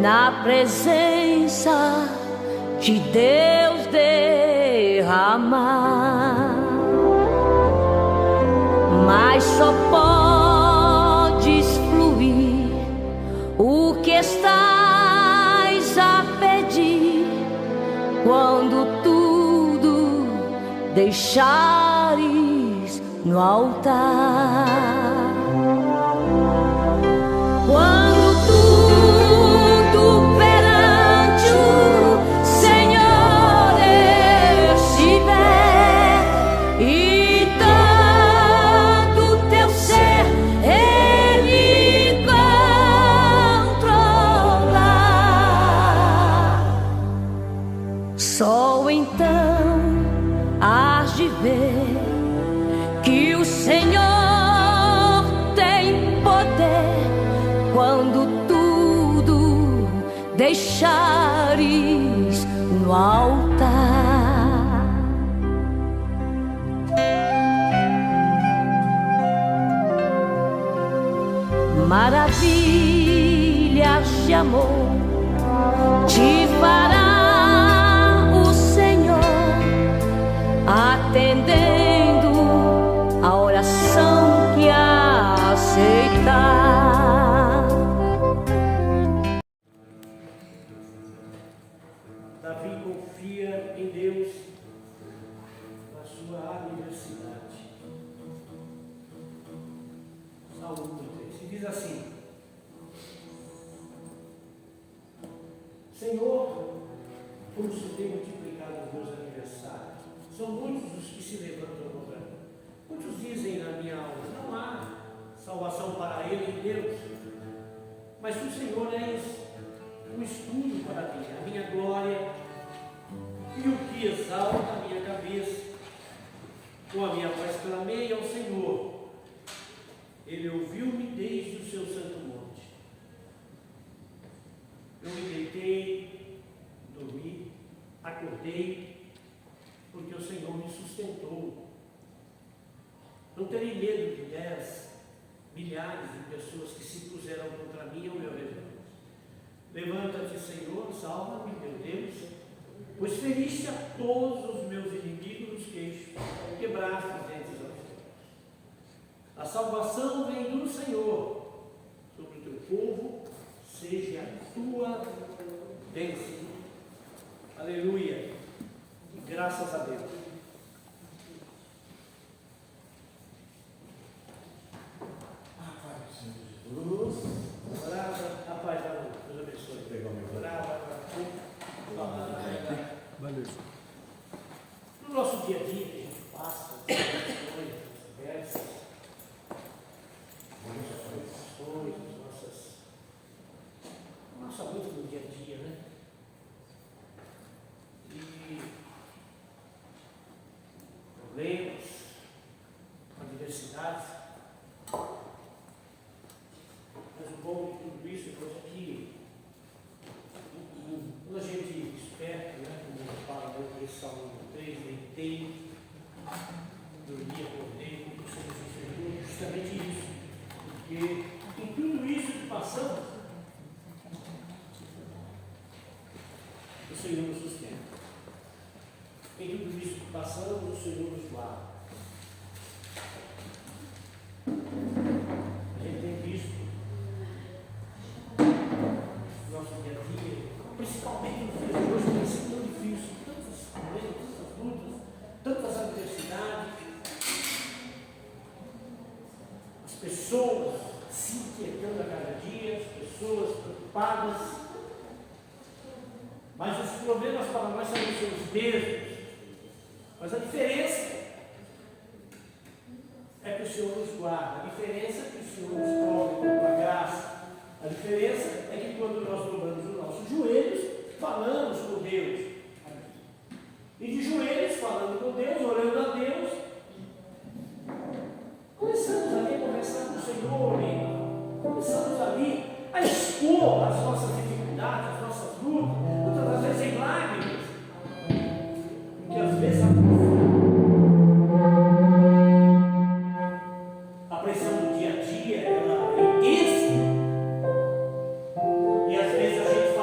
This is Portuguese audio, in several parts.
na presença de Deus derramar, mas só podes fluir o que estás a pedir quando tudo deixares no altar. Quando tudo perante o Senhor estiver e todo teu ser Ele controlar, só então hás de ver que o Senhor tem poder quando tudo deixares no altar. Maravilhas de amor te fará o Senhor, atendendo a oração que aceitar. Davi confia em Deus na sua adversidade. Salmo 3. E diz assim: Senhor, como se tem multiplicado os meus adversários, são muitos os que se levantam contra mim. Muitos dizem na minha alma: não há salvação para ele em Deus. Mas tu, Senhor, és um escudo para mim, a minha glória e o que exalta a minha cabeça. Com a minha voz clamei ao Senhor. Ele ouviu-me desde o seu santo monte. Eu me deitei, dormi, acordei, porque o Senhor me sustentou. Não terei medo de 10 milhares de pessoas que se puseram contra mim ao meu redor. Levanta-te, Senhor, salva-me, meu Deus, pois feriste a todos os meus inimigos nos queixos, quebraste os dentes aos teus. A salvação vem do Senhor, sobre o teu povo seja a tua bênção. Aleluia, e graças a Deus. A paz da luz, Deus abençoe. No nosso dia a dia, que a gente passa, coisas diversas, nossa luta no dia a dia, né? E problemas, adversidades. Mas o bom de tudo isso é que quando a gente esperta, né, como fala no Salmo 3, deitei, dormi, acordei, como o Senhor nos ensinou, justamente isso. Porque em tudo isso que passamos, o Senhor nos sustenta. Em tudo isso que passamos, o Senhor nos guarda. A gente tem visto nosso dia a dia, principalmente nos dias de hoje, tem sido tão difícil, tantos problemas, tantas lutas, tantas adversidades. As pessoas se inquietando a cada dia, as pessoas preocupadas, mas os problemas para nós são os mesmos. Mas a diferença é que o Senhor nos guarda, a diferença é que o Senhor nos cobre com a tua graça. A diferença é que quando nós dobramos os nossos joelhos, falamos com Deus. E de joelhos, falando com Deus, orando a Deus, começamos ali a conversar com o Senhor, e começamos ali a expor as nossas dificuldades, as nossas lutas, muitas das vezes em lágrimas, porque às vezes a pressão do dia a dia, ela é intensa. E às vezes a gente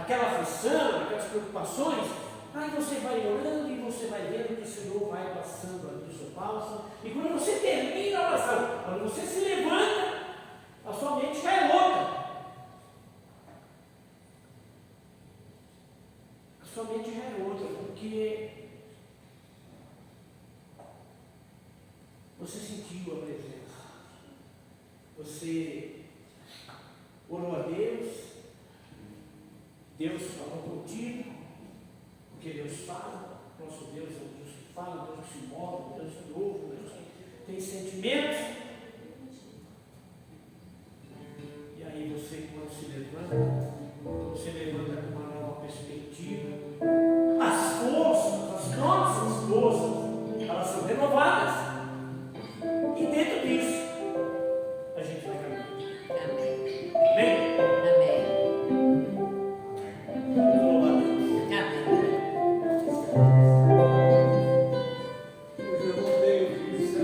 aquela aflição, aquelas preocupações, aí você vai orando e você vai vendo que o Senhor vai passando ali o seu passo. E quando você termina a oração, quando você se levanta, a sua mente já é louca. A sua mente já é outra, porque você sentiu a presença. Você orou a Deus, Deus falou contigo, porque Deus fala, nosso Deus é um Deus que fala, um Deus que se move, um Deus que ouve, um Deus que tem sentimentos. E aí você, quando se levanta, você levanta com uma nova perspectiva. As forças, as nossas forças, elas são renovadas. E dentro disso, a gente vai caminhar. Amém. Amém? Amém. Vamos louvar a Deus. Amém. Hoje eu não tenho isso,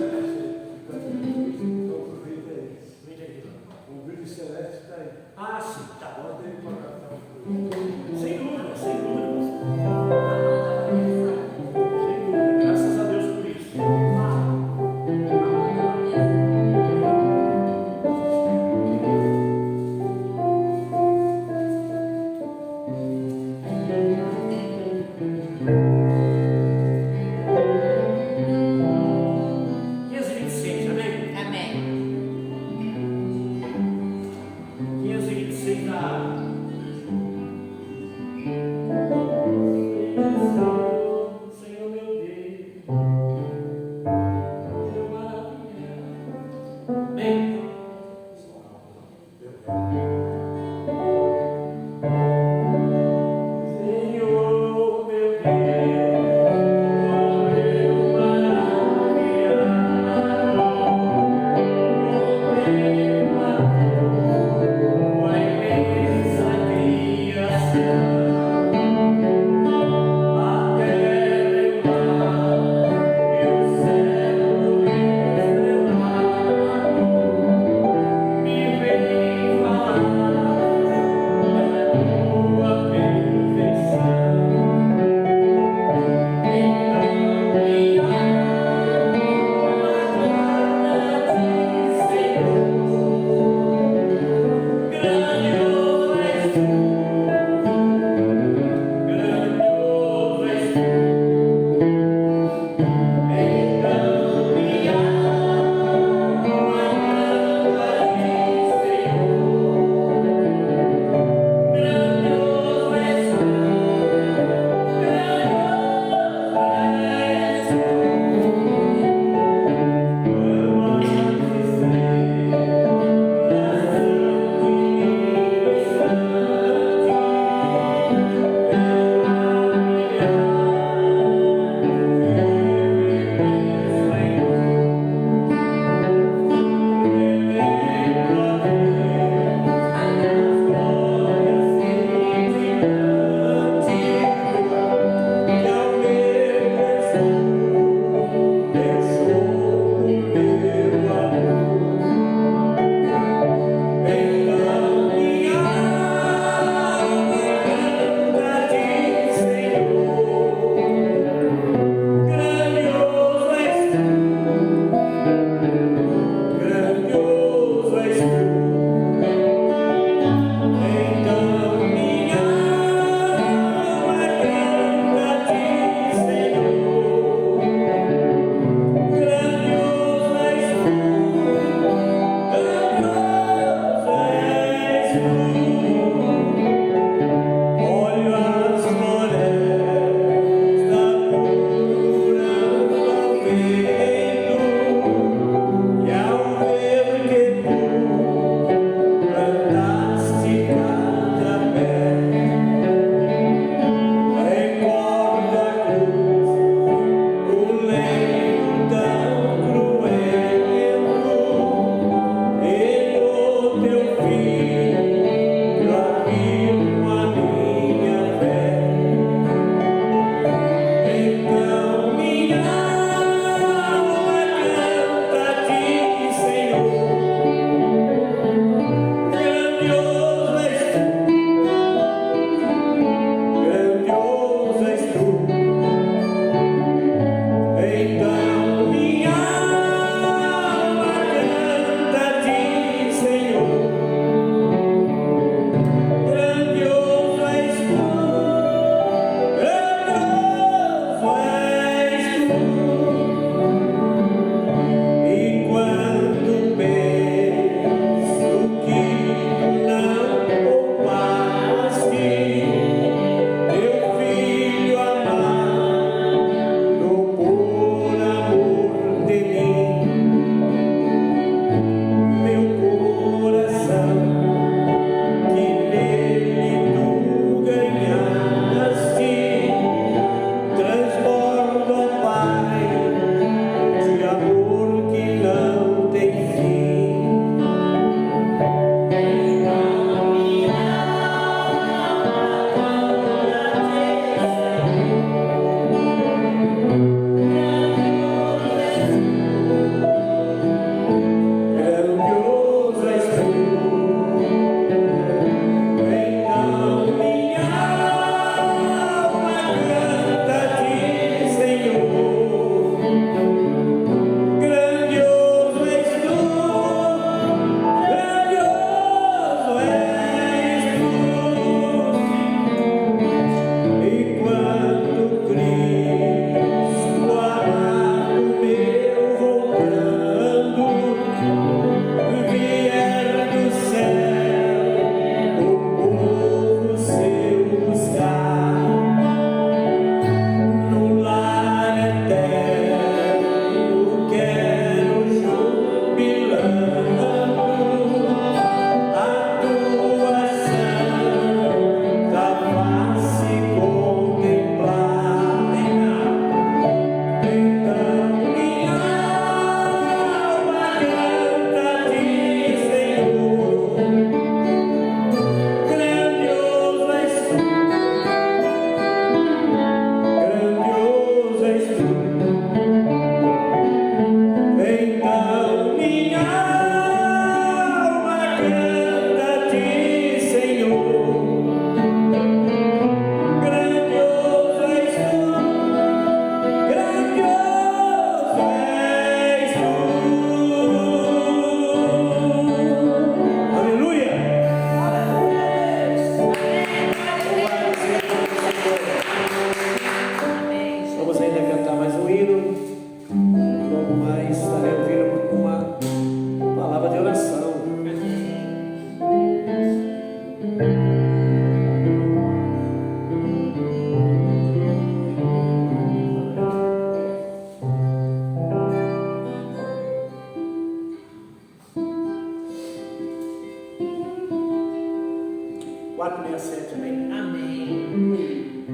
Amém.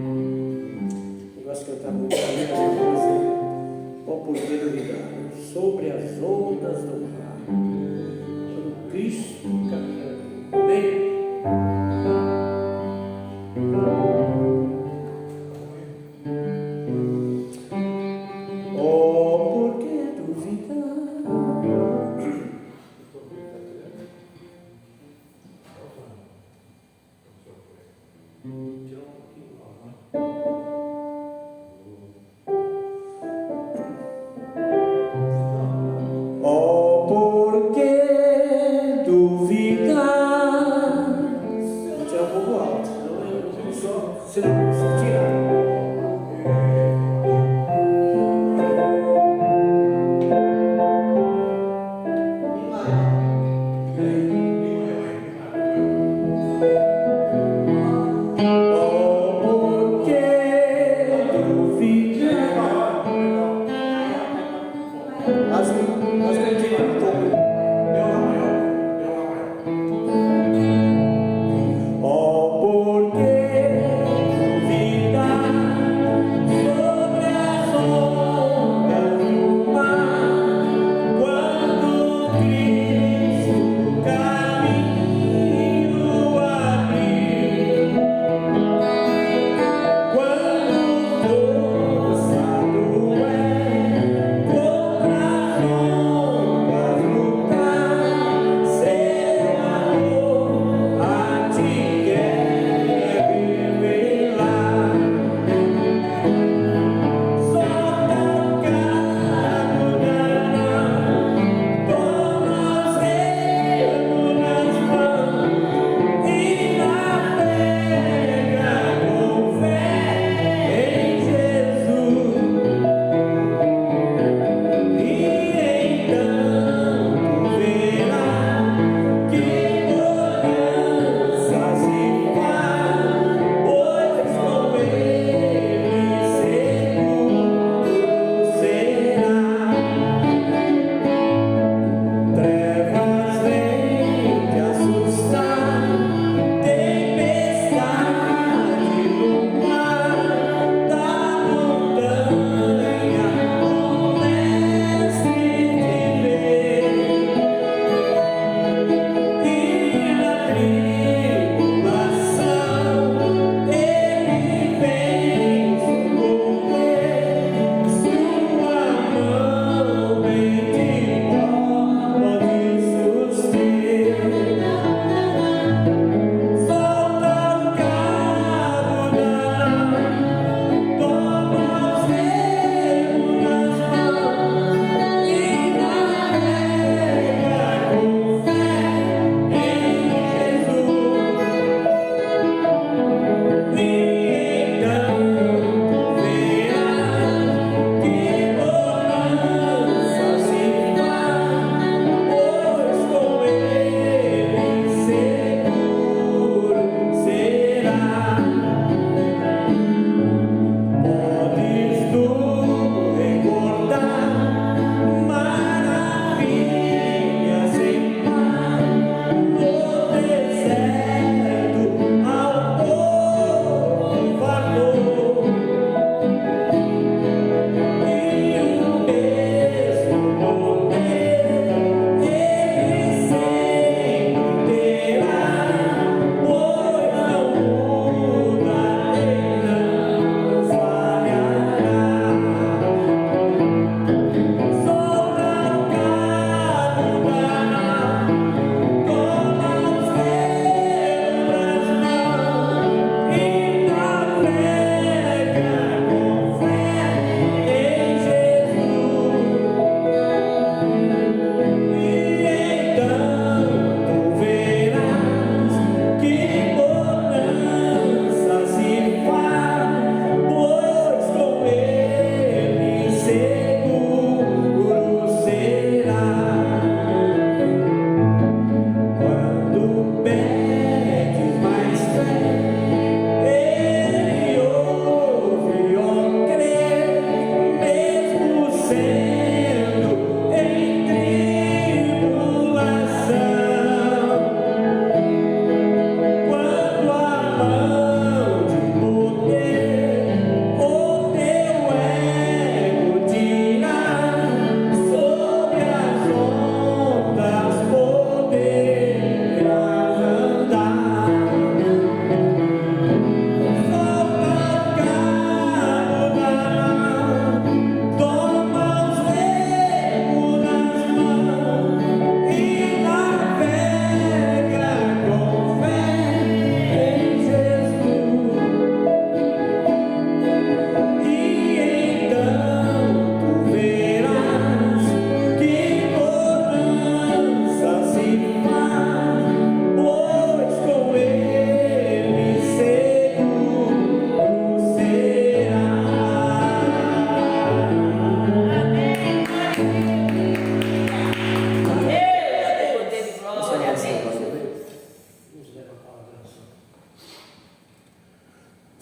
Eu gosto de cantar muito assim. Ó, por que duvidar? Sobre as ondas do mar, quando Cristo caminha. Amém. Porque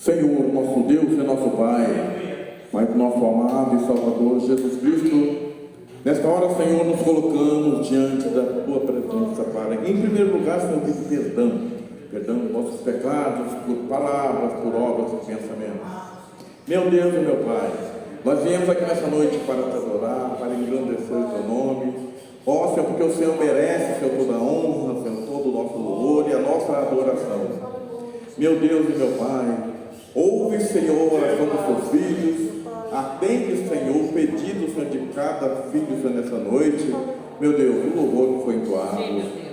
Senhor, nosso Deus e nosso Pai, Pai do nosso amado e Salvador Jesus Cristo, nesta hora, Senhor, nos colocamos diante da Tua presença, Pai. Em primeiro lugar, Senhor, pedir perdão dos nossos pecados, por palavras, por obras e pensamentos. Meu Deus e meu Pai, nós viemos aqui nessa noite para te adorar, para engrandecer o Teu nome. Ó, Senhor, porque o Senhor merece, Senhor, toda a honra, Senhor, todo o nosso louvor e a nossa adoração. Meu Deus e meu Pai, ouve, Senhor, a oração dos Teus filhos, atende, Senhor, o pedido, Senhor, de cada filho, Senhor, nessa noite. Meu Deus, o louvor que foi entoado,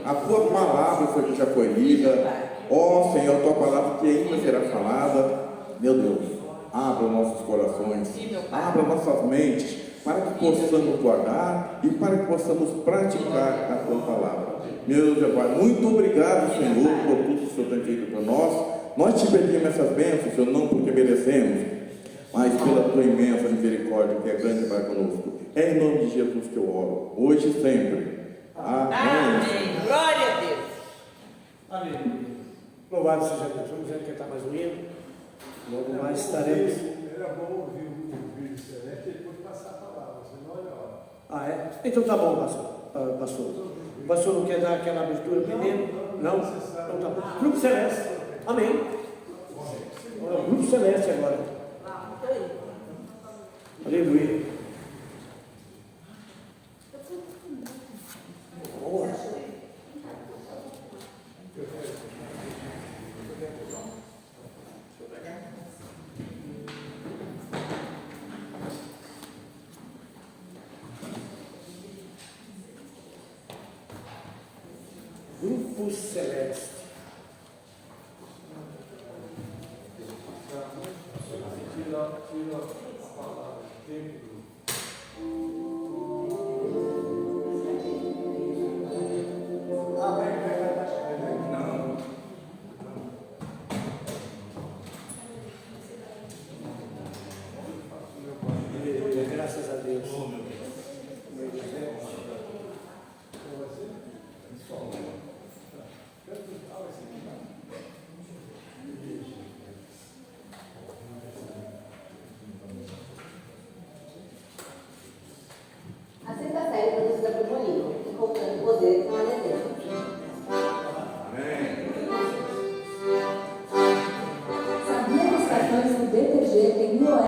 a Tua palavra, Senhor, que já foi lida. Ó, Senhor, a Tua palavra que ainda será falada. Meu Deus, abra nossos corações, abra nossas mentes, para que possamos guardar e para que possamos praticar a Tua palavra. Meu Deus, Pai, muito obrigado, Senhor, por tudo que o Senhor tem feito por nós. Nós te pedimos essas bênçãos, Senhor, não porque merecemos, mas pela Tua imensa misericórdia, que é grande para conosco. É em nome de Jesus que eu oro, hoje e sempre. Amém. Amém. Glória a Deus. Aleluia. Louvado seja Deus. Vamos cantar mais um hino. Logo mais estaremos. Era bom ouvir o vídeo excelente e depois passar a palavra, senão olha a hora. Ah, é? Então tá bom, pastor. O pastor não quer dar aquela abertura primeiro? Não? Então tá bom. Grupo Celeste. Amém. Grupo Celeste agora. Aleluia. Boa. Grupo Celeste. Tira a palavra, tempo. Não. Aleluia. Graças a Deus. A sexta série produzida por Molino, encontrando poder com a desejo. Sabia que os cartões do BTG têm 1.000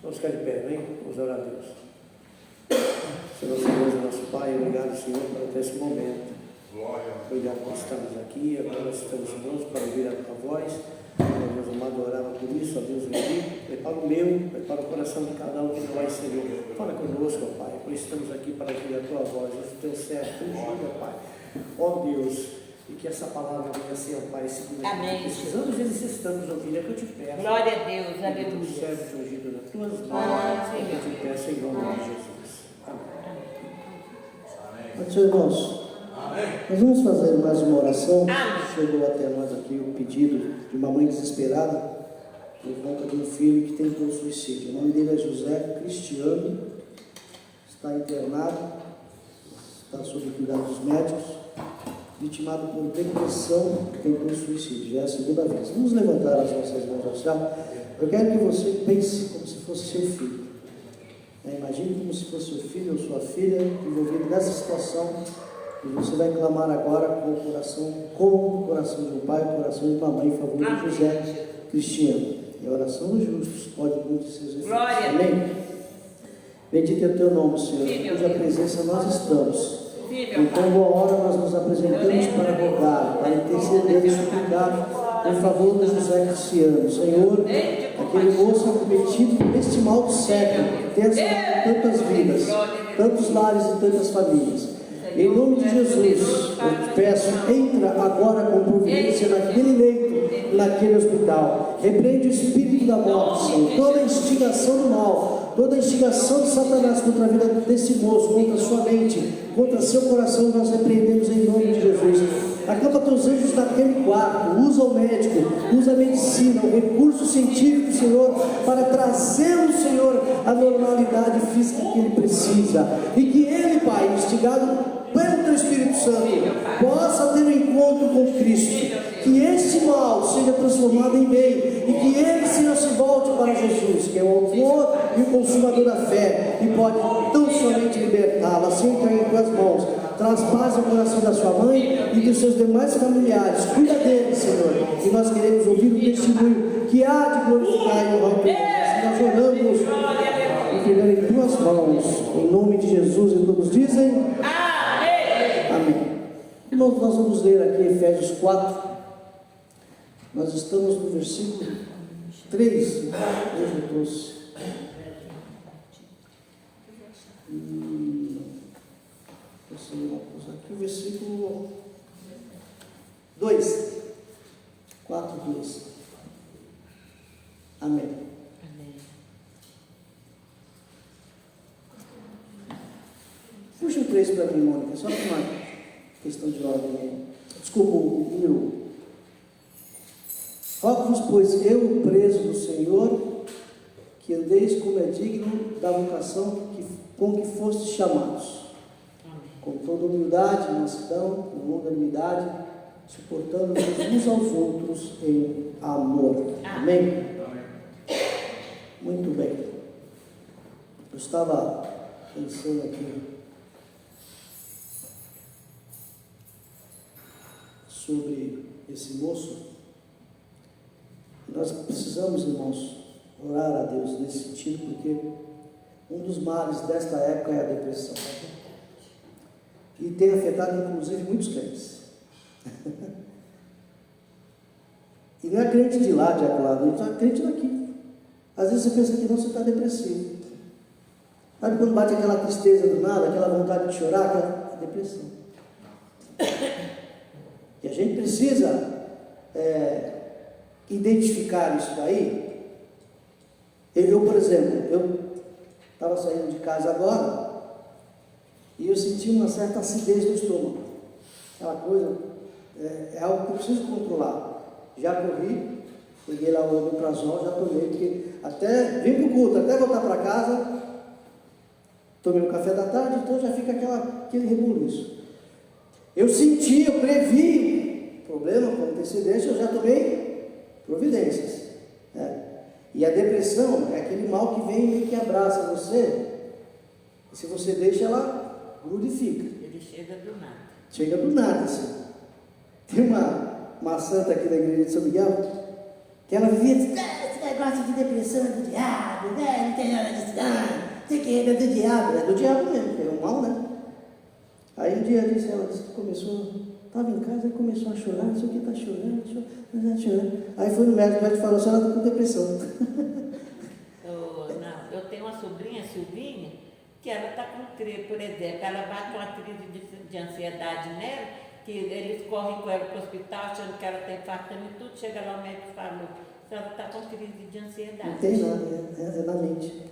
Vamos ficar de pé, vem? Vamos orar a Deus. Senhor, Deus, nosso Pai, obrigado, Senhor, por até esse momento. Obrigado por estarmos aqui, agora estamos prontos para ouvir a tua voz. Deus amado, orava por isso, ó Deus bendito. Prepara o meu, prepara o coração de cada um que não vai ser. Fala conosco, ó Pai, pois estamos aqui para ouvir a tua voz, o teu certo, ajuda, Pai. Ó Deus, e que essa palavra venha ser, ó Pai, segundo Amém. precisamos e necessitamos ouvir, é que eu te peço. Glória a Deus, Tu aleluia. serves ungido nas tuas mãos, é que eu te peço em nome de Jesus. Amém. Senhor, irmãos, nós vamos fazer mais uma oração. Amém. Chegou até nós aqui o pedido de uma mãe desesperada por conta de um filho que tentou suicídio. O nome dele é José Cristiano, está internado, está sob cuidado dos médicos, vitimado por depressão, tentou suicídio. Já é a segunda vez. Vamos levantar as nossas mãos ao céu. Eu quero que você pense como se fosse seu filho. Imagine como se fosse seu filho ou sua filha envolvido nessa situação. E você vai clamar agora com o coração de um pai, o coração de uma mãe, em favor de José Cristiano. E a oração dos justos pode muito seus efeitos. Amém? Bendito é o teu nome, Senhor, em cuja presença nós estamos. Então, boa hora, nós nos apresentamos para rogar, para interceder e suplicar em favor de José Cristiano. Senhor, aquele moço acometido por este mal do século, que tem assolado tantas vidas, tantos lares e tantas famílias. Em nome de Jesus, eu te peço, entra agora com providência naquele leito, naquele hospital. Repreende o espírito da morte, Senhor. Toda a instigação do mal, toda a instigação de Satanás contra a vida desse moço, contra a sua mente, contra seu coração, nós repreendemos em nome de Jesus. Acampa teus anjos naquele quarto, usa o médico, usa a medicina, o recurso científico, Senhor, para trazê-lo, Senhor, à normalidade física que ele precisa. E que ele, Pai, instigado pelo teu Espírito Santo, possa ter um encontro com Cristo, que este mal seja transformado em bem, e que ele, Senhor, se volte para Jesus, que é o autor e o consumador da fé, e pode tão somente libertá-lo. Assim está em tuas mãos. Traz paz ao coração da sua mãe e dos seus demais familiares. Cuida dele, Senhor, e nós queremos ouvir o testemunho que há de glorificar e honrar o teu nome. Nós oramos entregando em tuas mãos, em nome de Jesus, e todos dizem amém. Irmãos, nós vamos ler aqui Efésios 4. Nós estamos no versículo 3. Hoje eu trouxe. Aqui o versículo 2. 4, 2. Amém. Puxa o 3 para mim, Mônica, só para uma questão de ordem. Desculpa, o número 1. Rogo-vos, pois, eu, preso do Senhor, que andeis como é digno da vocação com que fostes chamados, com toda humildade, mansidão, com longanimidade, suportando-vos uns aos outros em amor. Amém? Muito bem. Eu estava pensando aqui sobre esse moço. Nós precisamos, irmãos, orar a Deus nesse sentido, porque um dos males desta época é a depressão. E tem afetado, inclusive, muitos crentes. E não é crente de lá, de acolá, não é crente daqui. Às vezes você pensa que não, você está depressivo. Sabe quando bate aquela tristeza do nada, aquela vontade de chorar, aquela depressão. E a gente precisa identificar isso daí. Eu, por exemplo, eu estava saindo de casa agora e eu senti uma certa acidez no estômago. Aquela coisa, é algo que eu preciso controlar. Já corri, peguei lá o omeprazol, já tomei, porque até vim para o culto, até voltar para casa, tomei um café da tarde, então já fica aquele rebuliço. Eu senti, eu previ problema com antecedência, eu já tomei providências. E a depressão é aquele mal que vem e que abraça você, e se você deixa, ela grudifica. Ele chega do nada. Chega do nada, assim. Tem uma santa aqui da igreja de São Miguel, que ela vivia negócio de depressão é do diabo, né? Não tem nada disso, não. Sei que é do diabo. É do diabo mesmo, que é o mal, né? Aí um dia ela disse que começou, estava em casa e começou a chorar, não sei o que, está chorando. Aí foi no médico, o médico falou, a senhora está com depressão. Não, eu tenho uma sobrinha, Silvinha, que ela está com crise, por exemplo, ela bate uma crise de ansiedade nela, que eles correm com ela para o hospital achando que ela está infartando e tudo, chega lá o médico e fala, ela está com crise de ansiedade. Não tem nada, é na mente.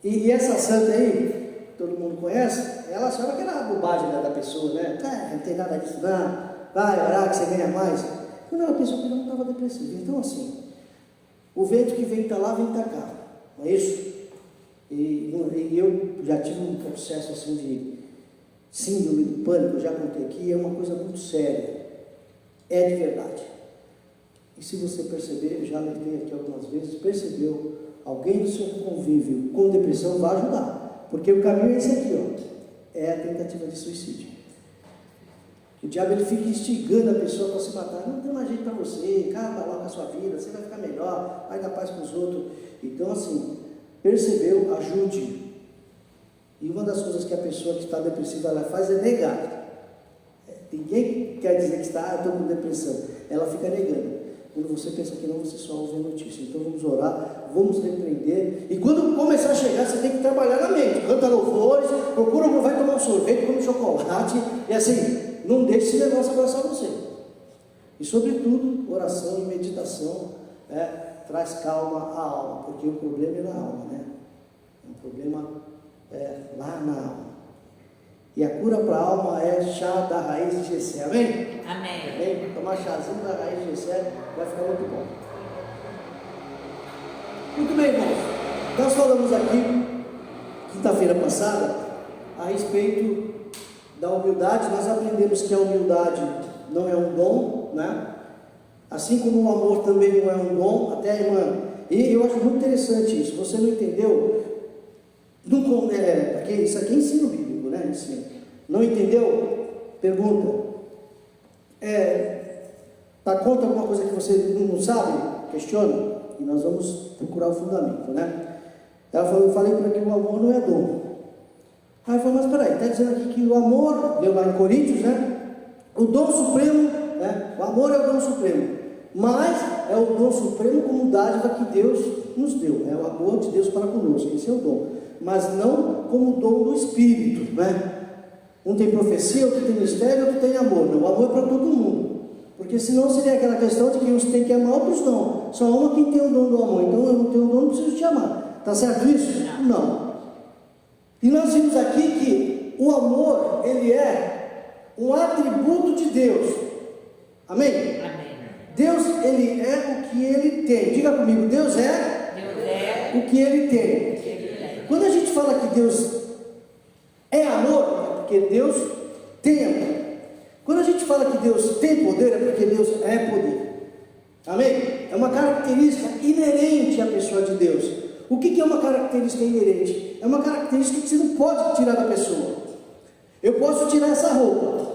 E essa santa aí, todo mundo conhece, ela achava que era a bobagem da pessoa, né? Não tem nada disso, não. Vai orar que você ganha mais. Quando ela pensou que ela não estava depressiva. Então, assim, o vento que vem para lá, vem para cá. Não é isso? E eu já tive um processo assim de síndrome do pânico, eu já contei aqui, é uma coisa muito séria. É de verdade. E se você perceber, eu já alertei aqui algumas vezes, percebeu, alguém do seu convívio com depressão vai ajudar. Porque o caminho é esse aqui, ó. É a tentativa de suicídio. O diabo ele fica instigando a pessoa para se matar. Não tem mais jeito para você, acaba logo a sua vida, você vai ficar melhor, vai dar paz com os outros. Então, assim, percebeu, ajude. E uma das coisas que a pessoa que está depressiva ela faz é negar. Ninguém quer dizer que está, estou com depressão. Ela fica negando. Quando você pensa que não, você só ouve a notícia. Então vamos orar, vamos repreender. E quando começar a chegar, você tem que trabalhar na mente. Canta louvores, procura, vai tomar um sorvete, come chocolate. E assim, não deixe esse negócio abraçar você. E sobretudo, oração e meditação traz calma à alma. Porque o problema é na alma, né? O problema é lá na alma. E a cura para a alma é chá da raiz de Jessé. Amém? Amém. Amém? Tomar chazinho da raiz de Jessé vai ficar muito bom. Muito bem, irmãos. Nós falamos aqui, quinta-feira passada, a respeito da humildade. Nós aprendemos que a humildade não é um dom, né? Assim como o amor também não é um dom, até a irmã. E eu acho muito interessante isso. Você não entendeu? Porque isso aqui é ensino bíblico, né? Ensino. Não entendeu? Pergunta. Está contra alguma coisa que você não sabe? Questiona. E nós vamos procurar o fundamento, né? Ela falou, eu falei para que o amor não é dom. Aí eu falei, mas peraí, está dizendo aqui que o amor, deu lá em Coríntios, né? O dom supremo, né? O amor é o dom supremo. Mas é o dom supremo como dádiva que Deus nos deu. É o amor de Deus para conosco, esse é o dom. Mas não como dom do Espírito, né? Um tem profecia, outro tem mistério, outro tem amor. Não, o amor é para todo mundo. Porque senão seria aquela questão de que uns têm que amar, outros não. Só ama quem tem o dom do amor. Então eu não tenho o dom, não preciso te amar. Está certo isso? Não. E nós vimos aqui que o amor, ele é um atributo de Deus. Amém? Amém. Deus, ele é o que ele tem. Diga comigo, Deus é o que ele tem. Quando a gente fala que Deus é amor, é porque Deus tem amor. Quando a gente fala que Deus tem poder, é porque Deus é poder. Amém? É uma característica inerente à pessoa de Deus. O que é uma característica inerente? É uma característica que você não pode tirar da pessoa. Eu posso tirar essa roupa,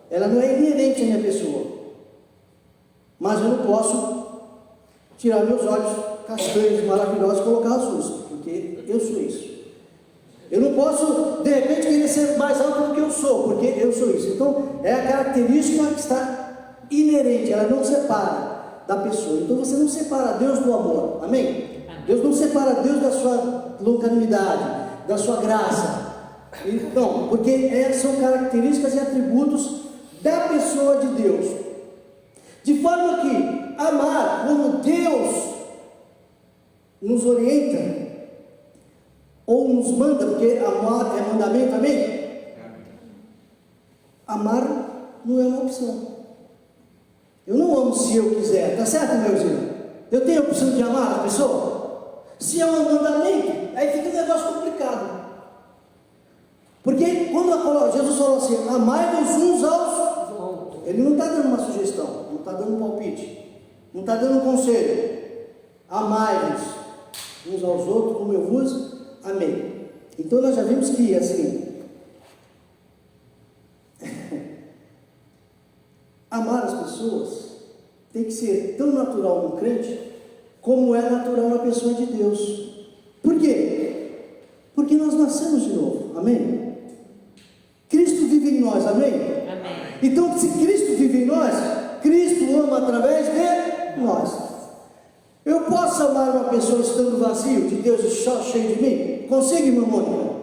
ela não é inerente à minha pessoa. Mas eu não posso tirar meus olhos castanhos maravilhosos e colocar azuis, porque eu sou isso. Eu não posso, de repente, querer ser mais alto do que eu sou, porque eu sou isso. Então, é a característica que está inerente, ela não separa da pessoa. Então, você não separa Deus do amor, amém? Deus não separa Deus da sua longanimidade, da sua graça. Não, porque são características e atributos da pessoa de Deus. De forma que amar como Deus nos orienta, ou nos manda, porque amar é mandamento, amém? Amar não é uma opção. Eu não amo se eu quiser, tá certo, meus irmãos? Eu tenho a opção de amar a pessoa? Se é um mandamento, aí fica um negócio complicado. Porque quando Jesus falou assim, amai-vos uns aos outros, ele não está dando uma sugestão, não está dando um palpite, não está dando um conselho. Amai-vos uns aos outros, como eu vos amei. Então nós já vimos que, assim, amar as pessoas tem que ser tão natural no crente, como é natural na pessoa de Deus. Por quê? Porque nós nascemos de novo, amém? Cristo vive em nós, amém? Amém. Então, se Cristo vive em nós, Cristo ama através de nós. Eu posso amar uma pessoa estando vazio de Deus e só cheio de mim? Consegue, irmã Mônica?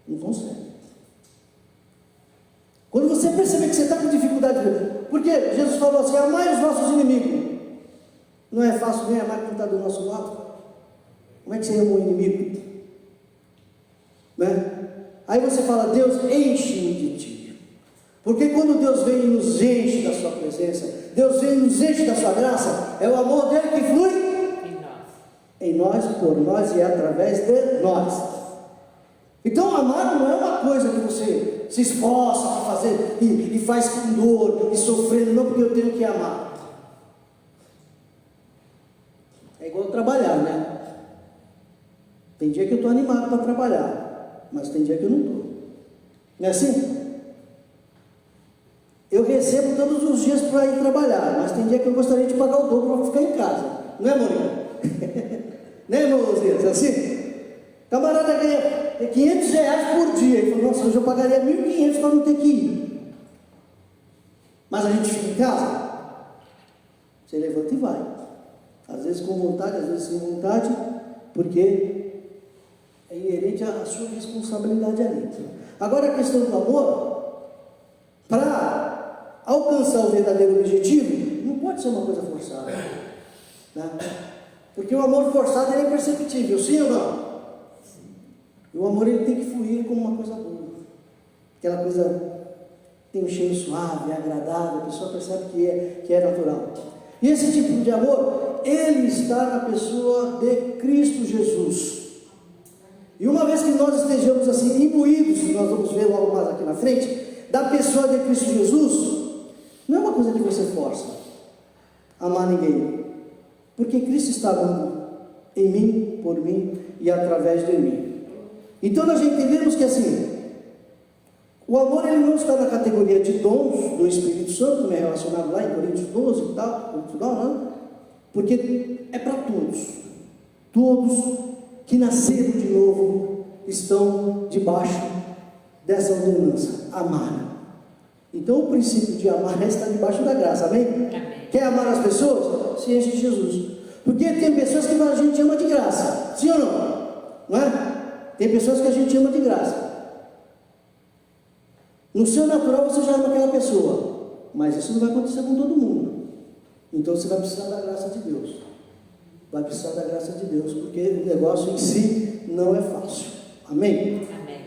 Não consegue. Quando você perceber que você está com dificuldade, porque Jesus falou assim: amai os nossos inimigos. Não é fácil nem amar quem está do nosso lado. Como é que você ama o inimigo? Né? Aí você fala: Deus, enche-me de ti. Porque quando Deus vem e nos enche da sua presença, Deus vem e nos enche da sua graça, é o amor dele que flui em nós, por nós e através de nós. Então amar não é uma coisa que você se esforça para fazer e faz com dor e sofrendo, não, porque eu tenho que amar. É igual trabalhar, né? Tem dia que eu estou animado para trabalhar, mas tem dia que eu não estou. Não é assim? Eu recebo todos os dias para ir trabalhar, mas tem dia que eu gostaria de pagar o dobro para ficar em casa. Não é, Mônica? Não é, irmão Luzias? É assim? Camarada ganha R$500 por dia. Ele falou: nossa, hoje eu pagaria 1.500 para não ter que ir. Mas a gente fica em casa. Você levanta e vai. Às vezes com vontade, às vezes sem vontade, porque é inerente à sua responsabilidade ali. Agora a questão do amor, para alcançar o verdadeiro objetivo, não pode ser uma coisa forçada, né? Porque o amor forçado ele é perceptível, sim ou não? E o amor ele tem que fluir como uma coisa boa, aquela coisa tem um cheiro suave, agradável, a pessoa percebe que é natural. E esse tipo de amor, ele está na pessoa de Cristo Jesus. E uma vez que nós estejamos assim imbuídos, nós vamos ver logo mais aqui na frente, da pessoa de Cristo Jesus, não é uma coisa que você força amar ninguém, porque Cristo está amando em mim, por mim e através de mim. Então nós entendemos que assim, o amor ele não está na categoria de dons do Espírito Santo, como é relacionado lá em Coríntios 12 e tal, não, porque é para todos. Todos que nasceram de novo estão debaixo dessa ordenança, amar. Então o princípio de amar é estar debaixo da graça, amém? Amém. Quer amar as pessoas? Se enche de Jesus. Porque tem pessoas que a gente ama de graça, sim ou não? Não é? Tem pessoas que a gente ama de graça. No seu natural você já ama aquela pessoa, mas isso não vai acontecer com todo mundo. Então você vai precisar da graça de Deus. Vai precisar da graça de Deus, porque o negócio em si não é fácil. Amém? Amém.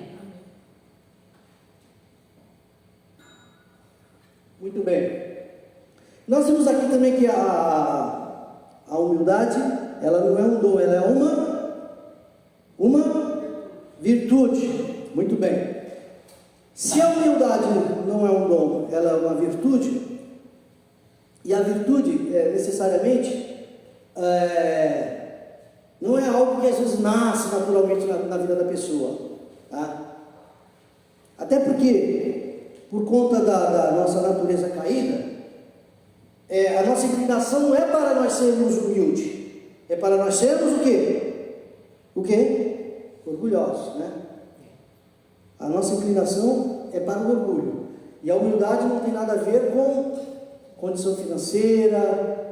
Muito bem. Nós temos aqui também que a humildade, ela não é um dom, ela é uma virtude. Muito bem. Se a humildade não é um dom, ela é uma virtude, e a virtude necessariamente não é algo que às vezes nasce naturalmente na vida da pessoa, tá? Até porque, por conta da nossa natureza caída, a nossa inclinação não é para nós sermos humildes, é para nós sermos o quê? O quê? Orgulhosos, né? A nossa inclinação é para o orgulho, e a humildade não tem nada a ver com condição financeira,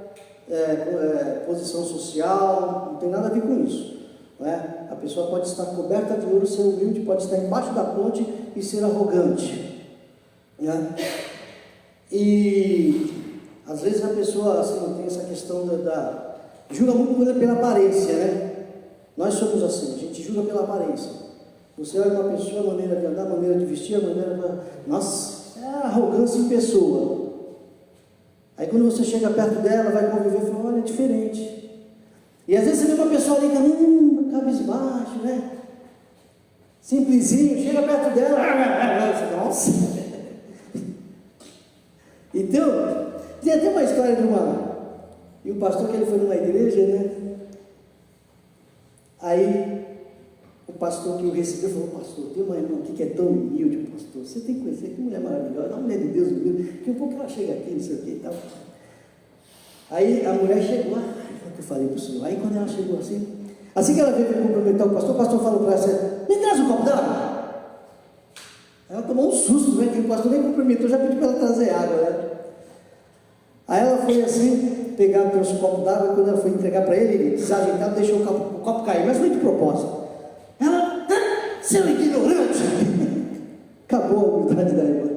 posição social, não tem nada a ver com isso, não é? A pessoa pode estar coberta de ouro, ser humilde, pode estar embaixo da ponte e ser arrogante, né? E às vezes a pessoa assim, tem essa questão julga muito pela aparência, né? Nós somos assim, a gente julga pela aparência. Você olha uma pessoa, a maneira de andar, a maneira de vestir, a maneira... Nossa, é arrogância em pessoa. Aí quando você chega perto dela, vai conviver e fala: olha, é diferente. E às vezes você vê uma pessoa ali que cabisbaixo, né? Simplesinho, chega perto dela, nossa. Então, tem até uma história e o pastor que ele foi numa igreja, né? Aí o pastor que o recebeu falou: pastor, tem uma irmã aqui que é tão humilde, pastor, você tem que conhecer, que mulher maravilhosa, uma mulher de Deus humilde, que um pouco ela chega aqui, não sei o que e tal. Aí a mulher chegou, que eu falei para o senhor? Aí quando ela chegou assim que ela veio para cumprimentar o pastor falou para ela assim, me traz um copo d'água. Ela tomou um susto, né? Que o pastor nem cumprimentou, já pediu para ela trazer água, né? Aí ela foi assim, pegar o nosso copo d'água, quando ela foi entregar para ele desajeitado, deixou o copo cair, mas foi de propósito. Ela, seu ignorante! Acabou a humildade da irmã.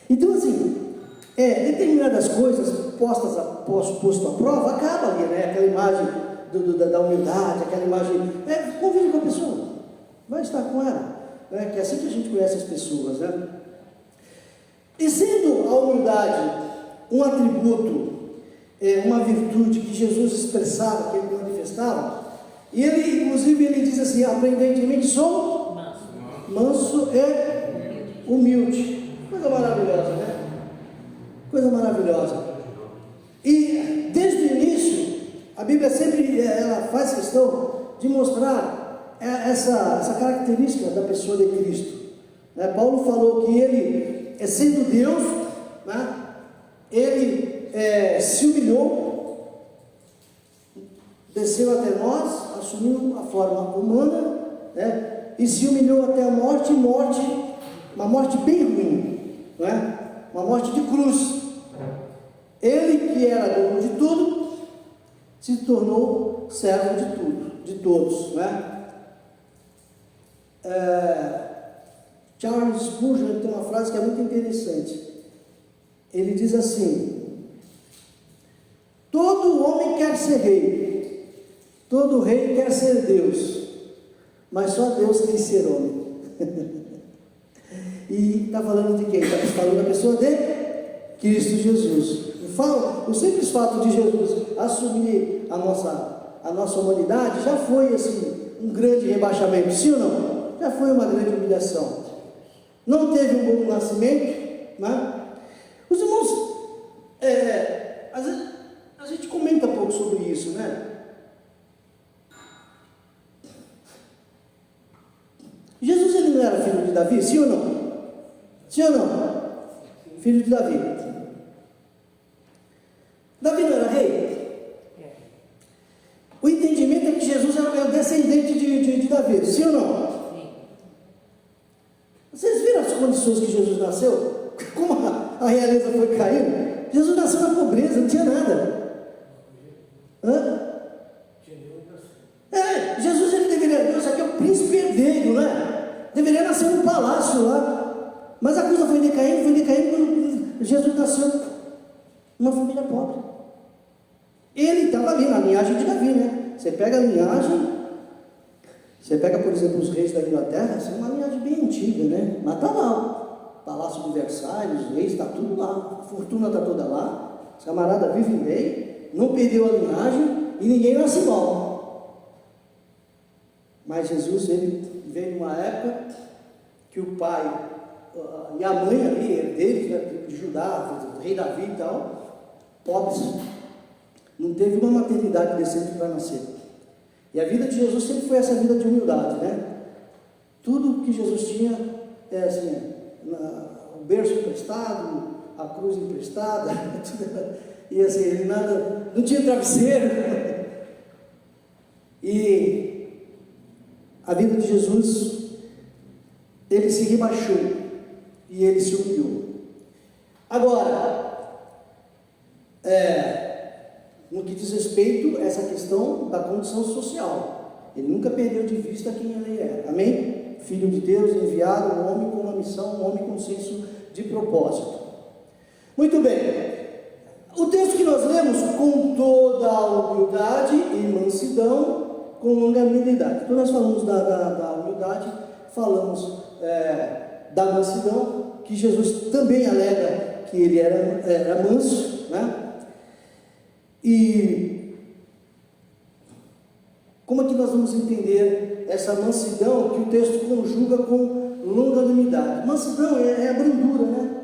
Então assim, determinadas coisas posto à prova, acaba ali, né? Aquela imagem da humildade, aquela imagem, convive com a pessoa, vai estar com ela, né? Que é assim que a gente conhece as pessoas, né? E sendo a humildade um atributo, uma virtude que Jesus expressava, que ele manifestava, e ele, inclusive, ele diz assim, aprendei de mim, sou manso e humilde. Coisa maravilhosa, né? Coisa maravilhosa. E desde o início, a Bíblia sempre ela faz questão de mostrar essa característica da pessoa de Cristo. Paulo falou que ele, sendo Deus, né, ele se humilhou, desceu até nós, assumiu a forma humana, né, e se humilhou até a morte, uma morte bem ruim, né, uma morte de cruz. Ele que era dono de tudo, se tornou servo de tudo, de todos, né? Charles Spurgeon tem uma frase que é muito interessante. Ele diz assim: todo homem quer ser rei, todo rei quer ser Deus, mas só Deus quer ser homem. E está falando de quem? Está falando da pessoa de Cristo Jesus. O simples fato de Jesus assumir a nossa humanidade já foi assim, um grande rebaixamento, sim ou não? Já foi uma grande humilhação. Não teve um bom nascimento, né? Os irmãos, às vezes, a gente comenta um pouco sobre isso, né? Jesus, ele não era filho de Davi, sim ou não? Sim ou não? Filho de Davi. Davi não era rei? O entendimento é que Jesus é o descendente de Davi, sim ou não? Sim. Vocês viram as condições que Jesus nasceu? Como a realeza foi caindo? Jesus nasceu na pobreza, não tinha nada. Jesus, ele deveria, isso aqui é o príncipe herdeiro, né? Deveria nascer num palácio lá. Mas a coisa foi decaindo, quando Jesus nasceu numa família pobre. Ele estava ali na linhagem de Davi, né? Você pega a linhagem, você pega, por exemplo, os reis da Inglaterra, é uma linhagem bem antiga, né? Mas está lá, o Palácio de Versalhes, os reis, está tudo lá, a fortuna está toda lá, os camaradas vivem bem, não perdeu a linhagem e ninguém nasce mal. Mas Jesus, ele veio numa época que o pai e a mãe ali, herdeiros, né, de Judá, o rei Davi e tal, pobres, não teve uma maternidade decente para nascer. E a vida de Jesus sempre foi essa vida de humildade, né? Tudo que Jesus tinha é assim, o berço emprestado, a cruz emprestada, e assim, ele não tinha travesseiro. E a vida de Jesus, ele se rebaixou e ele se humilhou. Agora, no que diz respeito a essa questão da condição social, ele nunca perdeu de vista quem ele é, amém? Filho de Deus, enviado, um homem com uma missão, um homem com senso de propósito. Muito bem, o texto que nós lemos, com toda a humildade e mansidão, com longanimidade. Então nós falamos da humildade, falamos da mansidão, que Jesus também alega que ele era manso, né? E como é que nós vamos entender essa mansidão que o texto conjuga com longanimidade? Mansidão é a brandura, né?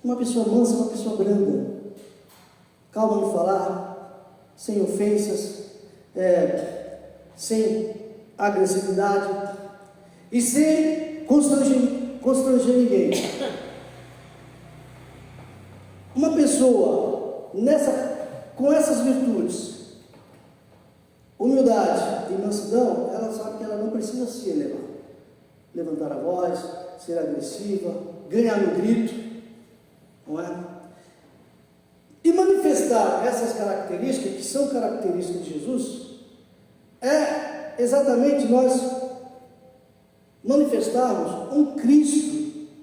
Uma pessoa mansa é uma pessoa branda, calma no falar, sem ofensas, sem agressividade e sem constranger ninguém. Uma pessoa com essas virtudes, humildade e mansidão, ela sabe que ela não precisa se elevar, levantar a voz, ser agressiva, ganhar no grito, não é? E manifestar essas características, que são características de Jesus, é exatamente nós manifestarmos um Cristo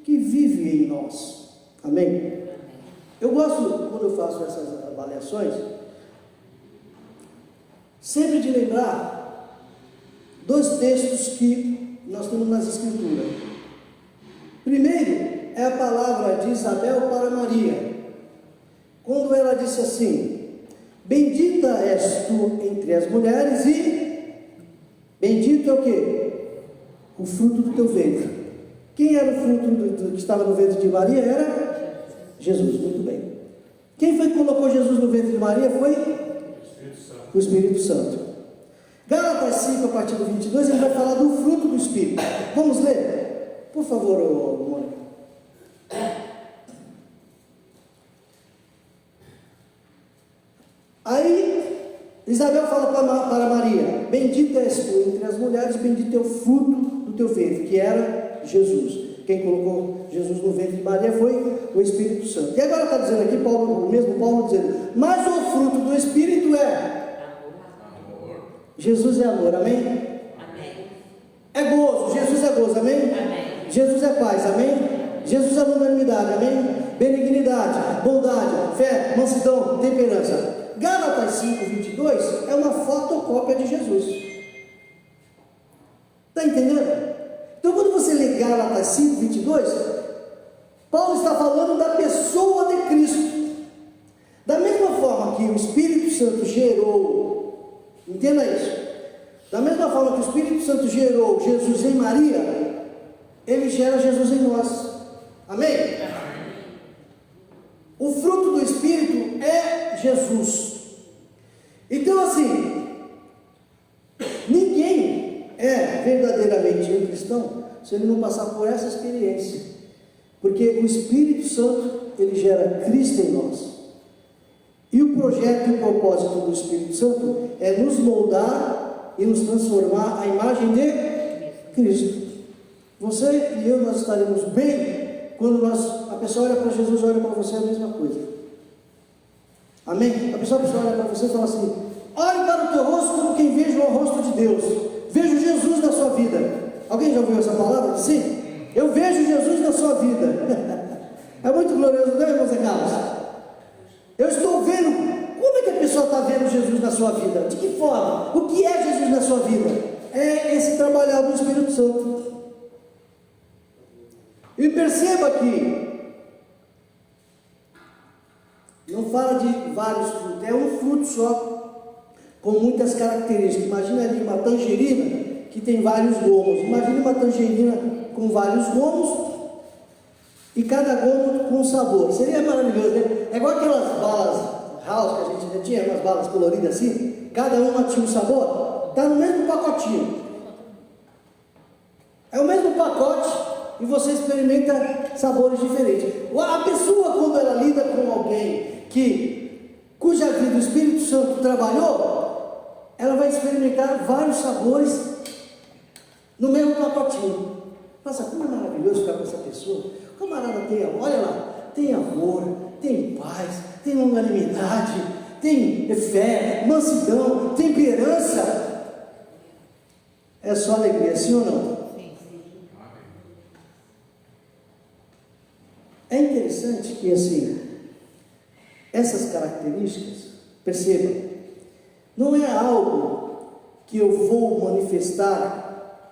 que vive em nós. Amém? Eu gosto, quando eu faço essas avaliações, sempre de lembrar dois textos que nós temos nas Escrituras. Primeiro é a palavra de Isabel para Maria, quando ela disse assim: bendita és tu entre as mulheres e bendito é o quê? O fruto do teu ventre. Quem era o fruto que estava no ventre de Maria? Era Jesus. Muito bem. Quem foi que colocou Jesus no ventre de Maria? Foi o Espírito Santo. Gálatas 5, a partir do 22, ele vai falar do fruto do Espírito. Vamos ler? Por favor, Mônica. Aí, Isabel fala para Maria: bendita és tu entre as mulheres, bendito é o fruto do teu ventre, que era Jesus. Quem colocou Jesus no ventre de Maria foi o Espírito Santo. E agora está dizendo aqui, o mesmo Paulo dizendo: mas o fruto do Espírito é amor. Jesus é amor, amém? Amém. É gozo, Jesus é gozo, amém? Amém. Jesus é paz, amém? Jesus é longanimidade, amém? Benignidade, bondade, fé, mansidão, temperança. Gálatas 5, 22 é uma fotocópia de Jesus. Está entendendo? Então, quando você lê Gálatas 5, 22, Paulo está falando da pessoa de Cristo. Da mesma forma que o Espírito Santo gerou, entenda isso, da mesma forma que o Espírito Santo gerou Jesus em Maria, ele gera Jesus em nós. Amém? O fruto do Espírito é Jesus. Então, assim, ninguém é verdadeiramente um cristão se ele não passar por essa experiência, porque o Espírito Santo, ele gera Cristo em nós, e o projeto e o propósito do Espírito Santo é nos moldar e nos transformar à imagem de Cristo. Você e eu, nós estaremos bem quando a pessoa olha para Jesus, olha para você, é a mesma coisa. Amém? A pessoa olha para você e fala assim: olhe para o teu rosto como quem veja o rosto de Deus. Vejo Jesus na sua vida. Alguém já ouviu essa palavra? Sim. Eu vejo Jesus na sua vida. É muito glorioso, não é, irmão Zé Carlos? Eu estou vendo. Como é que a pessoa está vendo Jesus na sua vida? De que forma? O que é Jesus na sua vida? É esse trabalhar do Espírito Santo. E perceba que não fala de vários frutos, é um fruto só, com muitas características. Imagina ali uma tangerina que tem vários gomos. Imagina uma tangerina com vários gomos e cada gomo com um sabor. Seria maravilhoso, né? É igual aquelas balas house que a gente já tinha, umas balas coloridas assim, cada uma tinha um sabor. Está no mesmo pacotinho. É o mesmo pacote e você experimenta sabores diferentes. A pessoa, quando ela lida com alguém cuja vida o Espírito Santo trabalhou, ela vai experimentar vários sabores no mesmo pacotinho. Nossa, como é maravilhoso ficar com essa pessoa. O camarada tem, olha lá, tem amor, tem paz, tem longanimidade, tem fé, mansidão, temperança. É só alegria, sim ou não? É interessante que, assim, essas características, perceba, não é algo que eu vou manifestar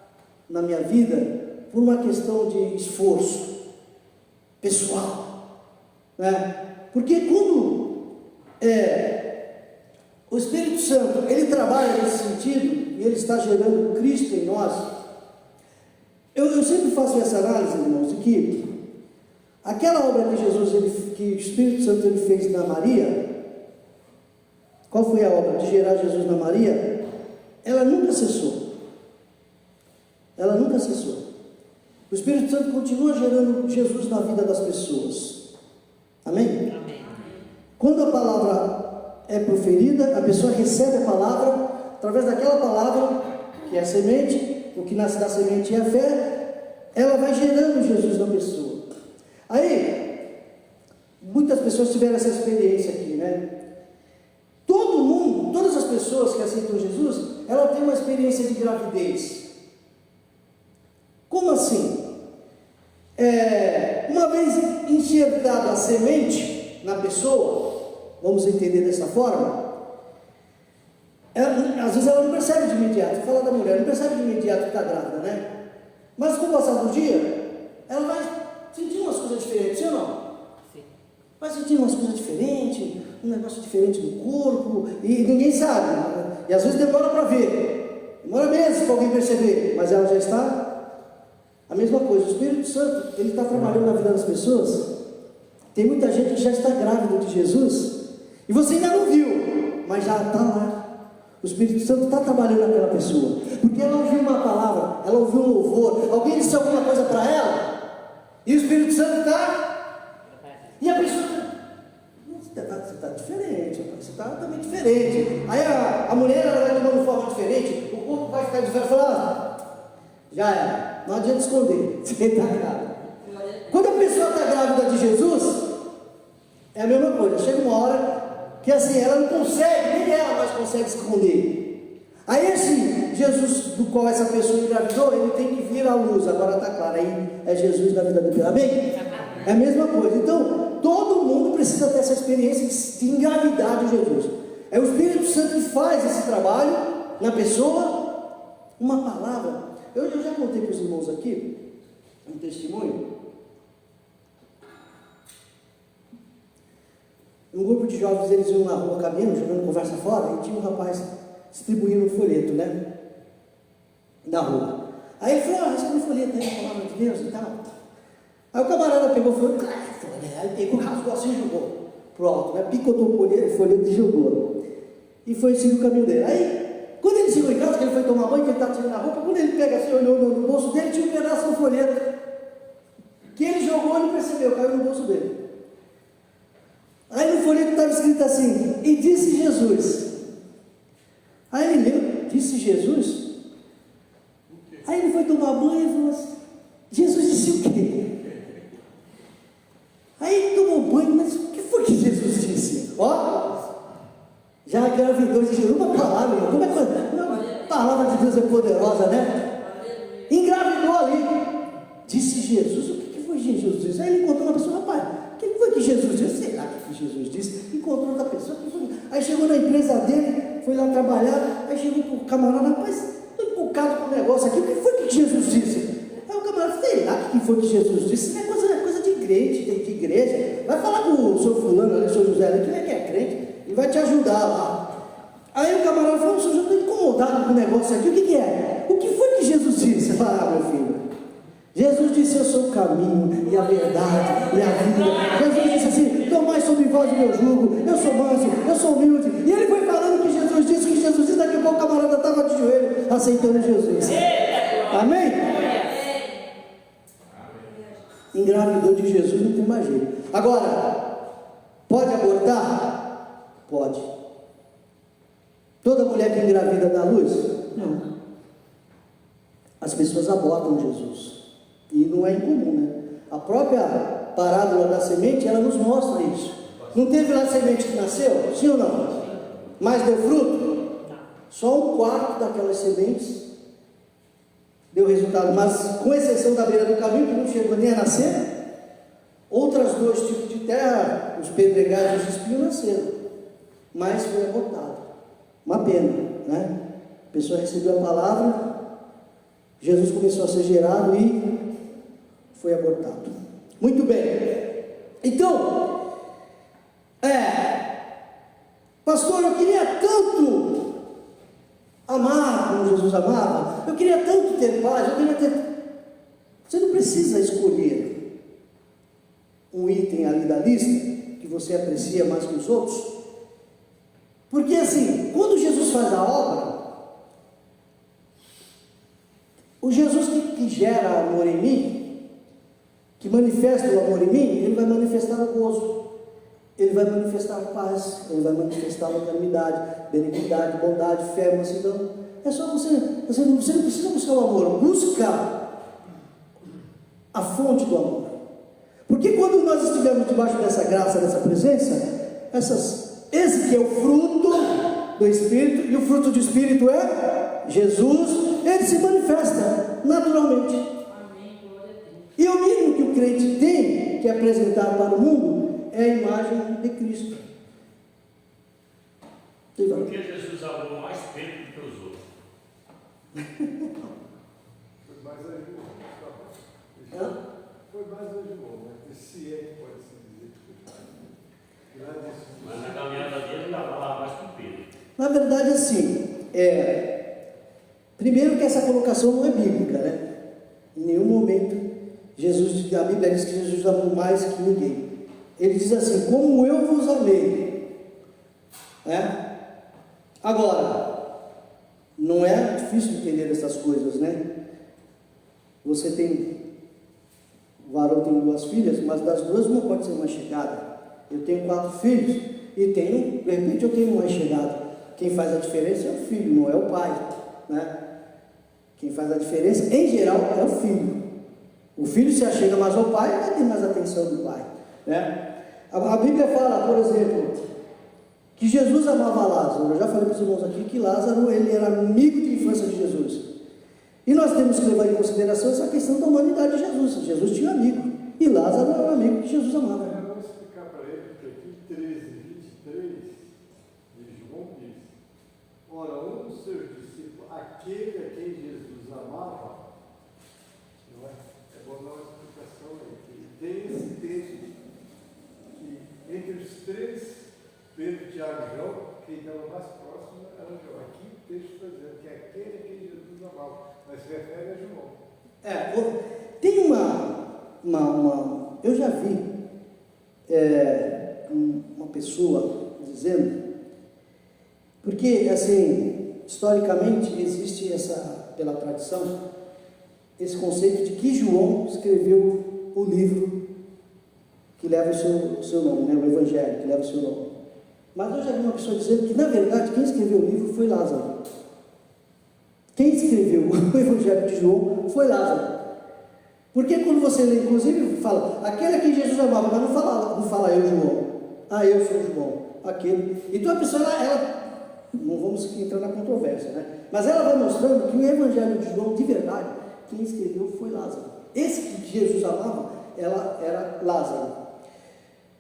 na minha vida por uma questão de esforço pessoal, né? Porque quando o Espírito Santo, ele trabalha nesse sentido, e ele está gerando Cristo em nós, eu sempre faço essa análise, irmãos, de que aquela obra de Jesus, que o Espírito Santo ele fez na Maria, qual foi a obra de gerar Jesus na Maria? Ela nunca cessou. Ela nunca cessou. O Espírito Santo continua gerando Jesus na vida das pessoas. Amém? Amém. Quando a palavra é proferida, a pessoa recebe a palavra, através daquela palavra, que é a semente, o que nasce da semente é a fé, ela vai gerando Jesus na pessoa. Aí, muitas pessoas tiveram essa experiência aqui, né? Todo mundo, todas as pessoas que aceitam Jesus, ela tem uma experiência de gravidez. Como assim? Uma vez enxertada a semente na pessoa, vamos entender dessa forma, às vezes ela não percebe de imediato, fala da mulher, não percebe de imediato que está grávida, né? Mas com o passar do dia, ela vai sentir umas coisas diferentes, sim ou não? Sim. Vai sentir umas coisas diferentes, um negócio diferente no corpo, e ninguém sabe, e às vezes demora para ver, demora meses para alguém perceber, mas ela já está. A mesma coisa, o Espírito Santo, ele está trabalhando na vida das pessoas. Tem muita gente que já está grávida de Jesus, e você ainda não viu, mas já está lá. O Espírito Santo está trabalhando naquela pessoa, porque ela ouviu uma palavra, ela ouviu um louvor, alguém disse alguma coisa para ela, e o Espírito Santo está, e a pessoa você está diferente, você está também diferente. Aí a mulher, ela vai tomando forma diferente, o corpo vai ficar diferente, já é, não adianta esconder, você está grávida. Quando a pessoa está grávida de Jesus, é a mesma coisa, chega uma hora que assim, ela não consegue, nem ela mais consegue esconder. Aí esse Jesus do qual essa pessoa engravidou, ele tem que vir à luz, agora está claro, aí é Jesus na vida dele, amém? É a mesma coisa, então todo mundo precisa ter essa experiência de engravidar de Jesus. É o Espírito Santo que faz esse trabalho na pessoa, uma palavra. Eu já contei para os irmãos aqui um testemunho. Um grupo de jovens, eles iam na rua caminhando, jogando conversa fora, e tinha um rapaz distribuindo um folheto, né? Na rua. Aí ele falou, recebe um folheto aí, a palavra de Deus e tal. Aí o camarada pegou o folheto, aí pegou, rasgou assim e jogou pro alto, né? Picotou o folheto e jogou. E foi seguir o caminho dele. Aí, quando ele chegou em casa, que ele foi tomar banho, que ele estava tirando a roupa, quando ele pega assim, olhou no bolso dele, tinha um pedaço do folheto que ele jogou e não percebeu, caiu no bolso dele. Aí no folheto estava escrito assim, e disse Jesus. Aí ele leu, disse Jesus? Aí ele foi tomar banho e falou assim, Jesus disse o quê? Aí ele tomou banho, mas o que foi que Jesus disse? Ó, já engravidou de Jesus, uma palavra, como é que a palavra de Deus é poderosa, né? Engravidou ali, disse Jesus, o que foi que Jesus disse? Aí ele encontrou uma pessoa, rapaz, o que foi que Jesus disse? Sei lá o que Jesus disse, encontrou outra pessoa, aí chegou na empresa dele, foi lá trabalhar, aí chegou para o camarada, rapaz, estou empolgado com o negócio aqui, o que foi que Jesus disse? Aí o camarada, sei lá o que foi que Jesus disse, isso é coisa de crente, de igreja, vai falar com o seu fulano ali, o seu José ali, que é crente, e vai te ajudar lá. Aí o camarada falou, o senhor já está incomodado com o negócio aqui, o que é? O que foi que Jesus disse? Meu filho, Jesus disse, eu sou o caminho, e a verdade, e a vida. Jesus disse assim, tomai sobre vós o meu jugo, eu sou manso, eu sou humilde. E ele foi falando que Jesus disse, daqui a pouco o camarada estava de joelho, aceitando Jesus. Amém? Engravidou de Jesus, não tem mais jeito. Agora, pode abortar? Pode. Toda mulher que engravida dá luz? Não. As pessoas abortam Jesus. E não é incomum, né? A própria parábola da semente, ela nos mostra isso. Não teve lá semente que nasceu? Sim ou não? Mas deu fruto? Só 1/4 daquelas sementes deu resultado. Mas com exceção da beira do caminho, que não chegou nem a nascer, outras 2 tipos de terra, os pedregais e os espinhos, nasceram. Mas foi abortado. Uma pena, né? A pessoa recebeu a palavra, Jesus começou a ser gerado e foi abortado. Muito bem. Então, pastor, eu queria tanto amar como Jesus amava, eu queria tanto ter paz, eu queria ter... Você não precisa escolher um item ali da lista que você aprecia mais que os outros, porque assim, quando Jesus faz a obra, o Jesus que gera amor em mim, que manifesta o amor em mim, ele vai manifestar o gozo. ele vai manifestar paz, ele vai manifestar longanimidade, benignidade, bondade, fé, mansidão. É só você não precisa buscar o amor, busca a fonte do amor. Porque quando nós estivermos debaixo dessa graça, dessa presença, esse que é o fruto do Espírito, e o fruto do Espírito é Jesus, ele se manifesta naturalmente. Amém, glória a Deus. E o mínimo que o crente tem que apresentar para o mundo é a imagem de Cristo. Porque Jesus amou mais Pedro do que os outros. Foi mais a João. Foi mais a João, né? Se é que pode se dizer que foi. Mas na caminhada dele ele amava mais que Pedro. Na verdade, assim, primeiro que essa colocação não é bíblica, né? Em nenhum momento a Bíblia diz que Jesus amou mais que ninguém. Ele diz assim, como eu vos amei. Agora, não é difícil entender essas coisas, né? Você tem, o varão tem 2 filhas, mas das 2 uma pode ser mais chegada. Eu tenho 4 filhos e de repente eu tenho mais chegada. Quem faz a diferença é o filho, não é o pai, né? Quem faz a diferença, em geral, é o filho. O filho se achega mais ao pai, vai ter mais atenção do pai, né? A Bíblia fala, por exemplo, que Jesus amava Lázaro. Eu já falei para os irmãos aqui que Lázaro, ele era amigo de infância de Jesus. E nós temos que levar em consideração essa questão da humanidade de Jesus. Jesus tinha amigo, e Lázaro era um amigo que Jesus amava. Vamos explicar para ele, porque aqui 13:23 de João diz: ora, um dos seus discípulos, aquele a quem Jesus amava, não é? É bom dar uma explicação aí, que tem esse texto, que entre os 3, Pedro, Tiago e João, quem estava mais próximo era João. Aqui o texto está dizendo que é aquele a quem Jesus amava, mas se refere a João. Tem eu já vi uma pessoa dizendo, porque assim, historicamente existe pela tradição, esse conceito de que João escreveu o livro que leva o seu nome, né? O Evangelho que leva o seu nome. Mas eu já vi uma pessoa dizendo que, na verdade, quem escreveu o livro foi Lázaro. Quem escreveu o Evangelho de João foi Lázaro. Porque quando você lê, inclusive, fala, aquele a quem Jesus amava, mas não fala eu, João. Eu sou João, aquele. Então a pessoa, ela não vamos entrar na controvérsia, né? Mas ela vai mostrando que o Evangelho de João, de verdade, quem escreveu foi Lázaro. Esse que Jesus amava, ela era Lázaro.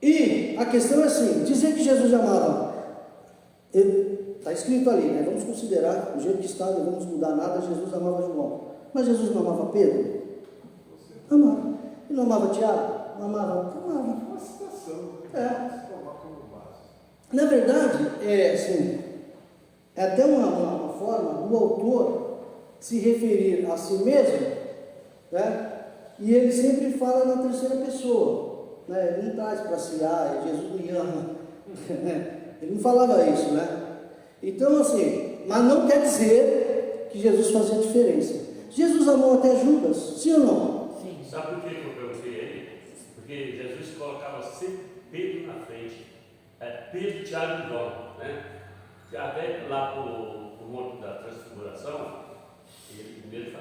E a questão é assim, dizer que Jesus amava, está escrito ali, né? Vamos considerar, do jeito que está, não vamos mudar nada, Jesus amava João. Mas Jesus não amava Pedro? Amava. Ele não amava Tiago? Não amava? Amava. Uma citação, né? Se tomar como base. Na verdade, é até uma forma do autor se referir a si mesmo, né? E ele sempre fala na terceira pessoa. Ele não traz para si, Jesus me ama. Ele não falava isso, né? Então, assim, mas não quer dizer que Jesus fazia diferença. Jesus amou até Judas, sim ou não? Sim. Sabe por que eu perguntei ele? Porque Jesus colocava sempre Pedro na frente. Pedro, Tiago e João, né? Até lá para o Monte da Transfiguração, ele primeiro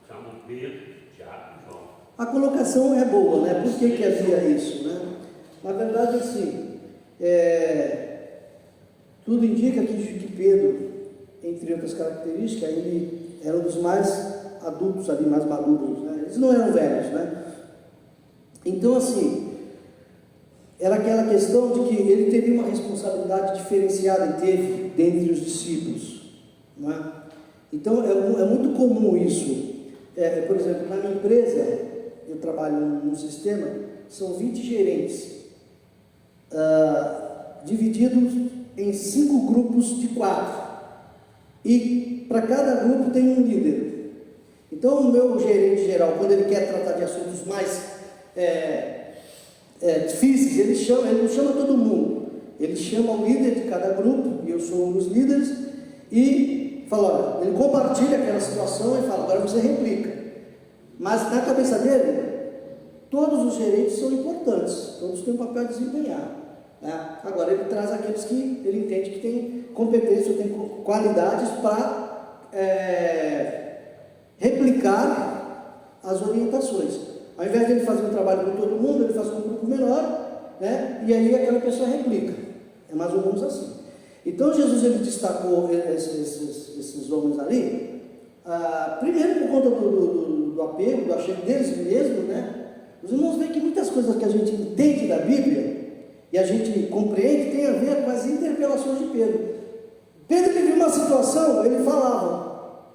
chamou Pedro, Tiago e João. A colocação é boa, né? Por que havia isso, né? Na verdade, assim, tudo indica que Pedro, entre outras características, ele era um dos mais adultos ali, mais maduros, né? Eles não eram velhos, né? Então, assim, era aquela questão de que ele teria uma responsabilidade diferenciada, e teve dentre os discípulos, não é? Então, é muito comum isso. Por exemplo, na minha empresa, eu trabalho num sistema, são 20 gerentes, divididos em 5 grupos de 4, e para cada grupo tem um líder. Então o meu gerente geral, quando ele quer tratar de assuntos mais difíceis, ele não chama todo mundo, ele chama o líder de cada grupo, e eu sou um dos líderes, e fala, olha, ele compartilha aquela situação e fala, agora você replica. Mas na cabeça dele, todos os gerentes são importantes, todos têm um papel a desempenhar. né? Agora ele traz aqueles que ele entende que tem competência, tem qualidades para replicar as orientações. Ao invés de ele fazer um trabalho com todo mundo, ele faz com um grupo menor, né? E aí aquela pessoa replica. É mais ou menos assim. Então Jesus ele destacou esses homens ali, primeiro por conta do apego, do achego deles mesmo, né? Os irmãos veem que muitas coisas que a gente entende da Bíblia e a gente compreende tem a ver com as interpelações de Pedro. Pedro ele viu uma situação, ele falava,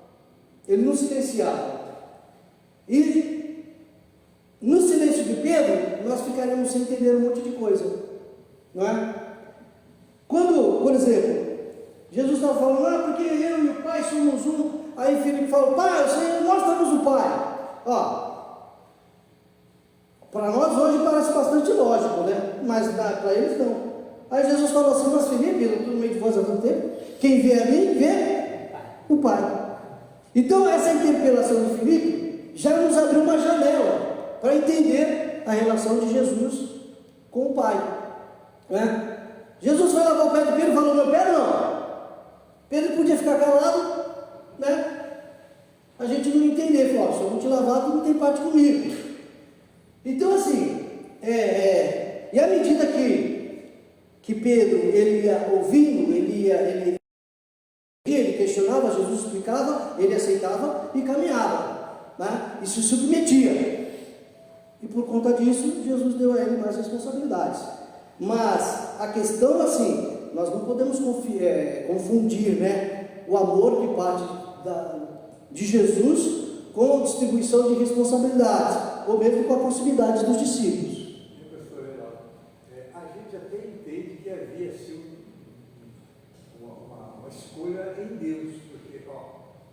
ele não silenciava. E no silêncio de Pedro, nós ficaremos sem entender um monte de coisa, não é? Quando, por exemplo, Jesus estava falando, porque eu e o Pai somos um, aí Filipe falou, Pai, mostra-nos o Pai. Ó, para nós hoje parece bastante lógico, né? Mas para eles não. Aí Jesus falou assim, mas Filipe, eu estou no meio de vós há tanto tempo, quem vê a mim, vê o Pai. Então essa interpelação de Filipe já nos abriu uma janela para entender a relação de Jesus com o Pai, né? Jesus foi lavar o pé de Pedro e falou, meu pé não. Pedro podia ficar calado, né? A gente não ia entender, falou, se eu não te lavar, tu não tem parte comigo. Então assim, e à medida que Pedro, ele ia ouvindo, ele questionava, Jesus explicava, ele aceitava e caminhava, né? E se submetia. E por conta disso, Jesus deu a ele mais responsabilidades. Mas a questão assim, nós não podemos confundir, né, o amor que parte de Jesus com a distribuição de responsabilidades, ou mesmo com a proximidade dos discípulos. Professor Reinaldo, a gente até entende que havia assim, uma escolha em Deus, porque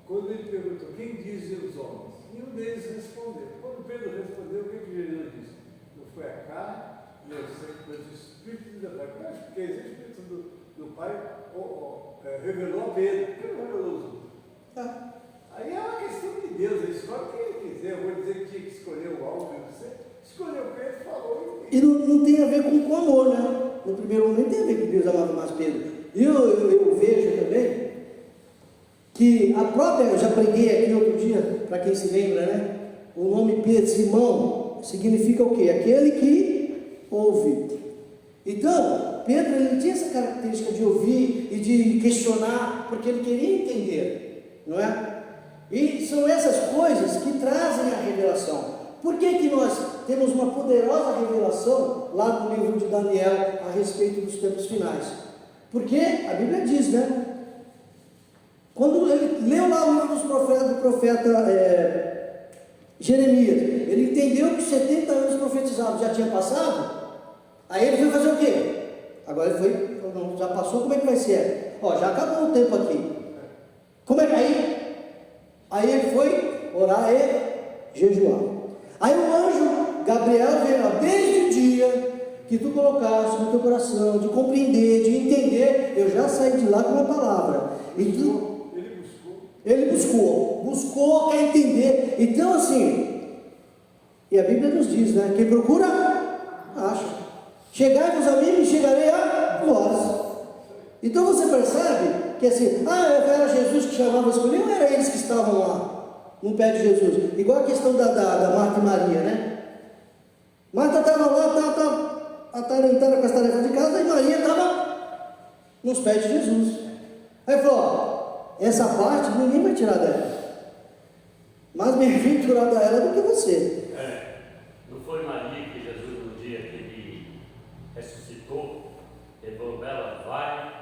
quando ele perguntou, quem dizem os homens? Nenhum deles respondeu. Quando Pedro respondeu, o que Jesus disse? Não foi a carne, e eu sei que o Espírito da verdade, porque esse Espírito do Pai revelou a Pedro, porque não revelou os outros. Aí é uma questão de Deus, ele escolhe quem ele quiser. Eu vou dizer que tinha que escolher o alvo, você escolheu Pedro, falou. E não tem a ver com amor, né? No primeiro momento tem a ver com Deus amava mais Pedro. Eu vejo também que a própria, eu já preguei aqui outro dia, para quem se lembra, né? O nome Pedro, Simão, significa o quê? Aquele que ouve. Então, Pedro ele tinha essa característica de ouvir e de questionar, porque ele queria entender, não é? E são essas coisas que trazem a revelação. Por que nós temos uma poderosa revelação lá no livro de Daniel a respeito dos tempos finais? Porque a Bíblia diz, né? Quando ele leu lá o livro do profeta Jeremias, ele entendeu que 70 anos profetizados já tinham passado. Aí ele foi fazer o quê? Agora ele foi, não, já passou, como é que vai ser? Já acabou o tempo aqui. Como é que aí ele foi orar e jejuar. Aí o anjo Gabriel veio, desde o dia que tu colocaste no teu coração, de compreender, de entender, eu já saí de lá com uma palavra. Ele buscou, quer entender. Então assim, e a Bíblia nos diz, né? Quem procura, acha. Chegai-vos a mim e chegarei a vós. Então você percebe que assim, era Jesus que chamava a escolher, ou era eles que estavam lá, no pé de Jesus? Igual a questão da Marta e Maria, né? Marta estava lá, atalentada com as tarefas de casa, e Maria estava nos pés de Jesus. Aí falou, essa parte ninguém vai tirar dela. Mais bem-aventurada ela do que você. Não foi Maria que Jesus, no dia que ele ressuscitou, ele falou para ela, vai,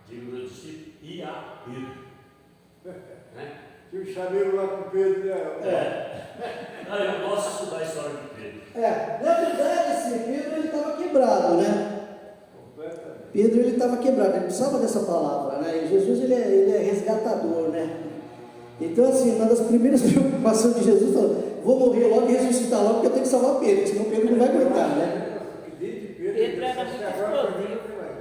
diga o meu discípulo, e a Pedro. Né? Que o chameiro lá com Pedro, né? Eu gosto de estudar a história de Pedro. Na verdade, Pedro ele estava quebrado, né? Pedro ele estava quebrado, ele precisava dessa palavra, né? E Jesus ele é resgatador, né? Então assim, uma das primeiras preocupações de Jesus falou, vou morrer logo e ressuscitar logo porque eu tenho que salvar Pedro, senão Pedro não vai aguentar, né? Pedro era muito explosivo.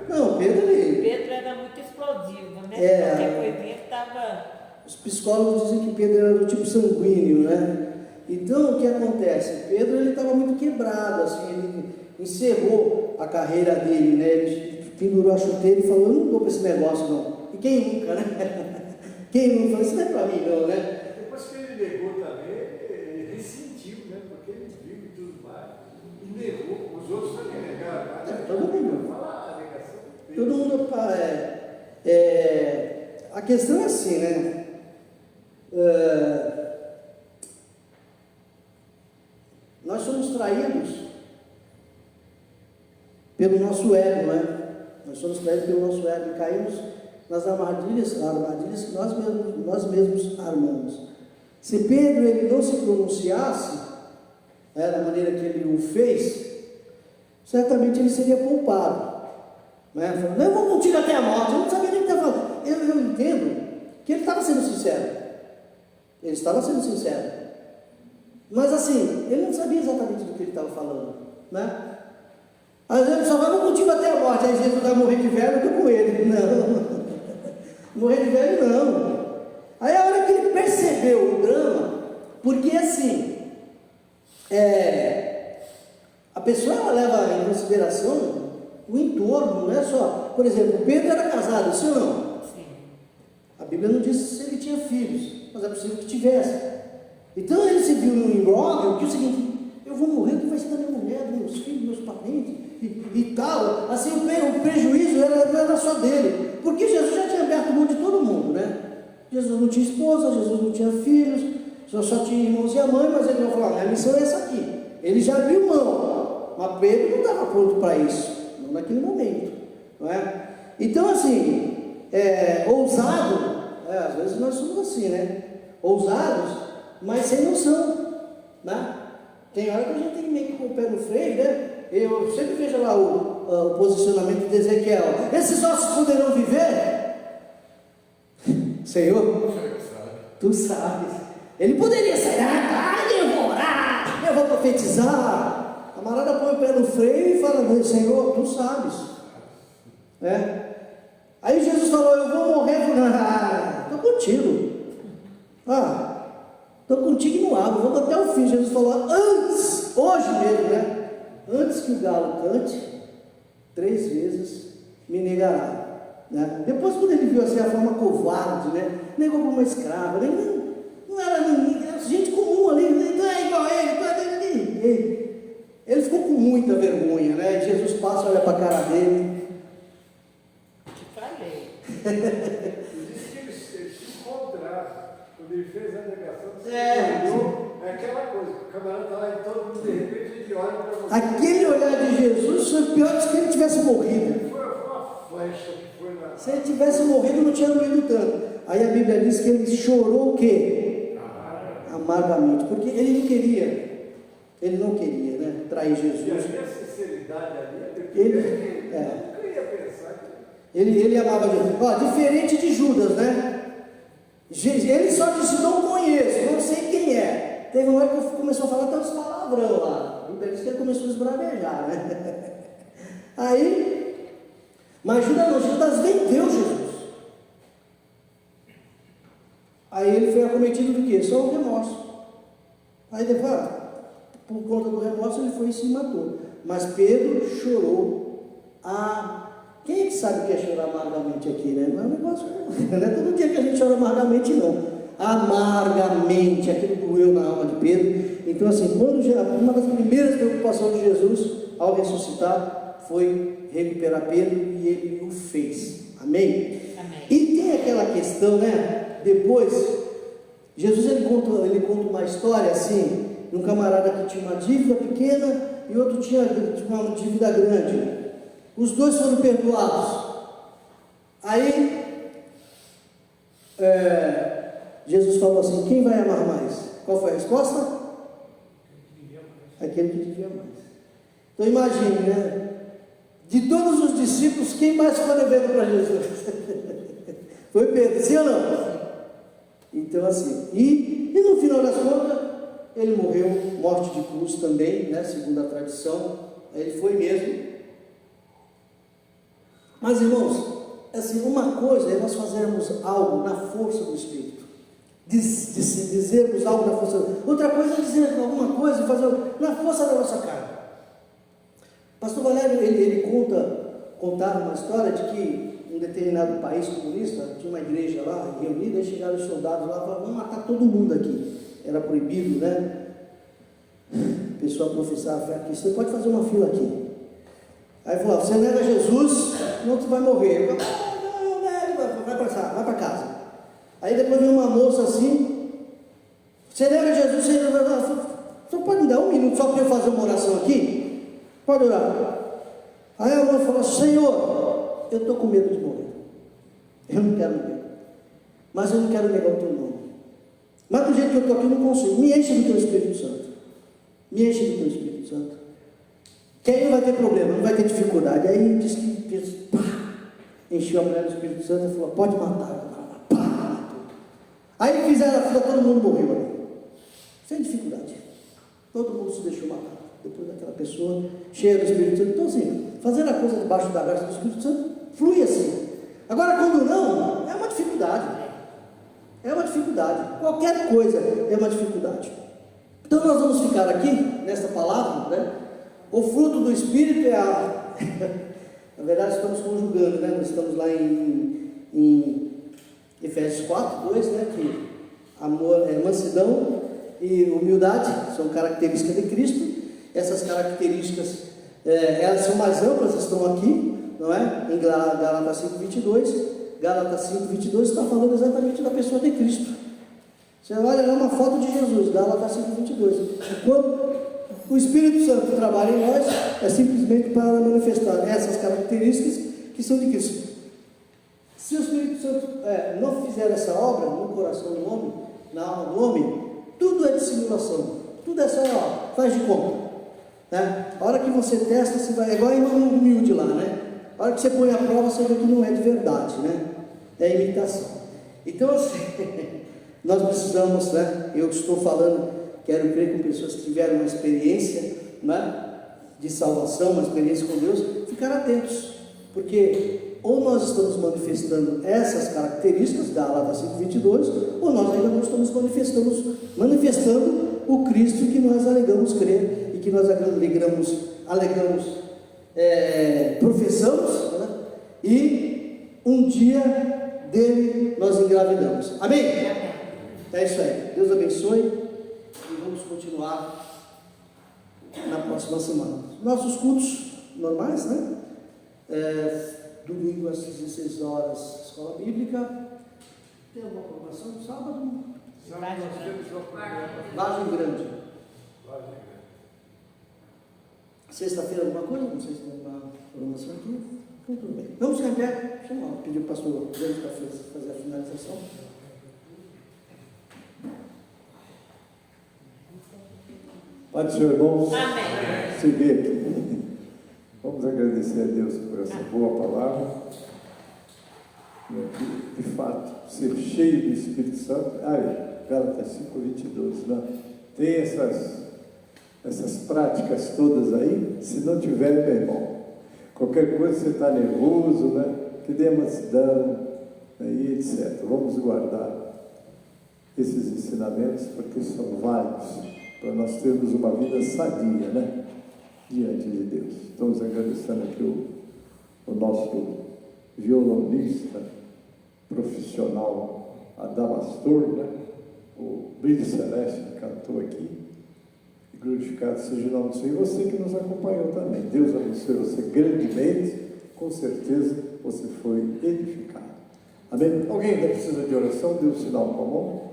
Não, Pedro era muito explosivo, né? Qualquer coisinha que estava... Os psicólogos dizem que Pedro era do tipo sanguíneo, né? Então o que acontece? Pedro ele estava muito quebrado, assim, encerrou a carreira dele, né? Ele pendurou a chuteira e falou, eu não vou para esse negócio não. E quem nunca, né? Quem nunca falou, isso não é para mim não, né? Depois que ele negou também, ele ressentiu, né? Porque ele viu e tudo mais. E negou. Os outros também negaram. Todo mundo. Fala a negação. Todo mundo. A questão é assim, né? Nós somos traídos pelo nosso ego, né? Nós somos traídos pelo nosso ego e caímos nas armadilhas que nós mesmos armamos. Se Pedro ele não se pronunciasse da maneira que ele o fez, certamente ele seria poupado. Né? Falando, eu vou contigo até a morte, eu não sabia nem o que estava falando. Eu entendo que ele estava sendo sincero. Ele estava sendo sincero. Mas assim, ele não sabia exatamente do que ele estava falando. Né? Às vezes ele só vai contigo até a morte, aí Jesus vai morrer de velho, eu estou com ele. Não, morrer de velho não. Aí a hora que ele percebeu o drama, porque assim, a pessoa ela leva em consideração o entorno, não é só, por exemplo, Pedro era casado, sim ou não? Sim. A Bíblia não diz se ele tinha filhos, mas é possível que tivesse. Então ele se viu num imbróglio que é o seguinte, eu vou morrer, o que vai ser da minha mulher, dos meus filhos, dos meus parentes, e tal. Assim, o prejuízo não era só dele, porque Jesus já tinha aberto mão de todo mundo, né? Jesus não tinha esposa, Jesus não tinha filhos, só tinha irmãos e a mãe, mas ele não falou, minha missão é essa aqui. Ele já abriu mão, mas Pedro não estava pronto para isso, não naquele momento, não é? Então, assim, ousado, às vezes nós somos assim, né? Ousados, mas sem noção, né? Tem hora que a gente tem meio que com o pé no freio, né? Eu sempre vejo lá o posicionamento de Ezequiel. Esses ossos poderão viver? Senhor, tu sabes. Ele poderia sair, eu vou orar, eu vou profetizar. A camarada põe o pé no freio e fala, Senhor, tu sabes. Aí Jesus falou, eu vou morrer. Estou contigo. Estou contigo e não abro, vou até o fim. Jesus falou, antes, hoje mesmo, né? Antes que o galo cante, 3 vezes me negará. Né? Depois, quando ele viu assim a forma covarde, né? Negou como uma escrava, não era ninguém, era gente comum ali, não é igual a ele, não é ninguém. Ele ficou com muita vergonha, né? Jesus passa, olha para a cara dele. Te falei. Ele se encontraram. Quando ele fez a negação, é aquela coisa, o camarada está lá e todo mundo de repente ele olha para você. Aquele olhar de Jesus foi pior do que se ele tivesse morrido. Foi uma flecha que foi na. Se ele tivesse morrido, não tinha doído tanto. Aí a Bíblia diz que ele chorou o quê? Amargamente, porque ele não queria, né? Trair Jesus. E havia sinceridade ali, Ele nunca ia pensar que. ele amava Jesus. Diferente de Judas, né? Ele só disse, não conheço, não sei quem é. Teve uma hora que começou a falar até uns palavrão lá. A Bíblia diz que ele começou a esbravejar, né? Aí, mas Judas vendeu Jesus. Aí ele foi acometido do quê? Só o remorso. Aí depois, por conta do remorso, ele foi e se matou. Mas Pedro chorou. Quem é que sabe o que é chorar amargamente aqui, né? Não é um negócio, não é todo dia que a gente chora amargamente, não. Amargamente, aquilo doeu na alma de Pedro. Então, assim, uma das primeiras preocupações de Jesus ao ressuscitar foi recuperar Pedro e ele o fez. Amém? Amém. E tem aquela questão, né? Depois, Jesus ele conta uma história assim, de um camarada que tinha uma dívida pequena e outro tinha uma dívida grande. Os dois foram perdoados. Aí, Jesus falou assim, quem vai amar mais? Qual foi a resposta? Aquele que devia mais. Então imagine, né? De todos os discípulos, quem mais ficou devendo para Jesus? Foi Pedro, sim ou não? Então assim, e no final das contas, ele morreu, morte de cruz também, né? Segundo a tradição, ele foi mesmo. Mas irmãos, assim, uma coisa é nós fazermos algo na força do Espírito, dizermos algo na força. Outra coisa é dizer alguma coisa e fazer na força da nossa carne. Pastor Valério, ele contava uma história de que um determinado país comunista tinha uma igreja lá reunida, e chegaram os soldados lá e falaram: vamos matar todo mundo aqui. Era proibido, né? A pessoa professar a fé aqui. Você pode fazer uma fila aqui. Aí falou: você nega Jesus, não você vai morrer. Eu falei: não nego, vai para casa. Aí depois veio uma moça assim: você nega Jesus, você pode me dar um minuto só para eu fazer uma oração aqui? Pode orar. Aí a moça falou: Senhor, eu estou com medo de morrer. Eu não quero morrer. Mas eu não quero negar o teu nome. Mas do jeito que eu estou aqui, eu não consigo. Me enche do teu Espírito Santo. Me enche do teu Espírito Santo. Que aí não vai ter problema, não vai ter dificuldade. Aí diz que encheu a mulher do Espírito Santo e falou: pode matar. Pá, matou. Aí fizeram a fila, todo mundo morreu ali. Sem dificuldade. Todo mundo se deixou matar. Depois daquela pessoa cheia do Espírito Santo. Então assim, fazendo a coisa debaixo da graça do Espírito Santo, flui assim. Agora quando não, é uma dificuldade. É uma dificuldade. Qualquer coisa é uma dificuldade. Então nós vamos ficar aqui, nessa palavra, né? O fruto do Espírito é a... Na verdade estamos conjugando, né? Nós estamos lá em Efésios 4, 2, né? Que amor, mansidão e humildade são características de Cristo. Essas características, elas são mais amplas, estão aqui, não é? Em Gálatas 5:22. Gálatas 5:22 está falando exatamente da pessoa de Cristo. Você olha, é uma foto de Jesus, Gálatas 5:22. Quando o Espírito Santo trabalha em nós, é simplesmente para manifestar essas características que são de Cristo. Se o Espírito Santo não fizer essa obra no coração do homem, na alma do homem, tudo é dissimulação, tudo é só, faz de conta. Né? A hora que você testa, você vai, é igual irmão humilde lá, né? A hora que você põe a prova, você vê que não é de verdade, né? É imitação. Então, assim, nós precisamos, né? Eu estou falando, quero crer com pessoas que tiveram uma experiência, né, de salvação, uma experiência com Deus, ficar atentos, porque ou nós estamos manifestando essas características, Gálatas 5:22, ou nós ainda não estamos manifestando o Cristo que nós alegamos crer e que nós alegamos, professamos, né? E um dia dele nós engravidamos. Amém? É isso aí. Deus abençoe e vamos continuar na próxima semana. Nossos cultos normais, né? Domingo às 16 horas, escola bíblica. Tem alguma programação no sábado? Vargem Grande. Sexta-feira alguma coisa? Não sei se tem uma programação aqui. Então tudo bem. Vamos ficar em pé. Deixa eu pedir o pastor Deus para fazer a finalização. Pai do Senhor, irmãos, Amém. seguir aqui. Vamos agradecer a Deus por essa boa palavra. De fato, ser cheio do Espírito Santo. Gálatas 5:22, né? Tem essas práticas todas aí. Se não tiver, meu irmão, qualquer coisa você está nervoso, né? Que dê mansidão, e etc. Vamos guardar esses ensinamentos, porque são válidos para nós termos uma vida sadia, né? Diante de Deus. Estamos agradecendo aqui o nosso violonista profissional Adamastor, né? O Brilho Celeste que cantou aqui. E glorificado seja o nome do Senhor. E você que nos acompanhou também. Deus abençoe você grandemente. Com certeza você foi edificado. Amém? Alguém ainda precisa de oração? Dê um sinal com a mão.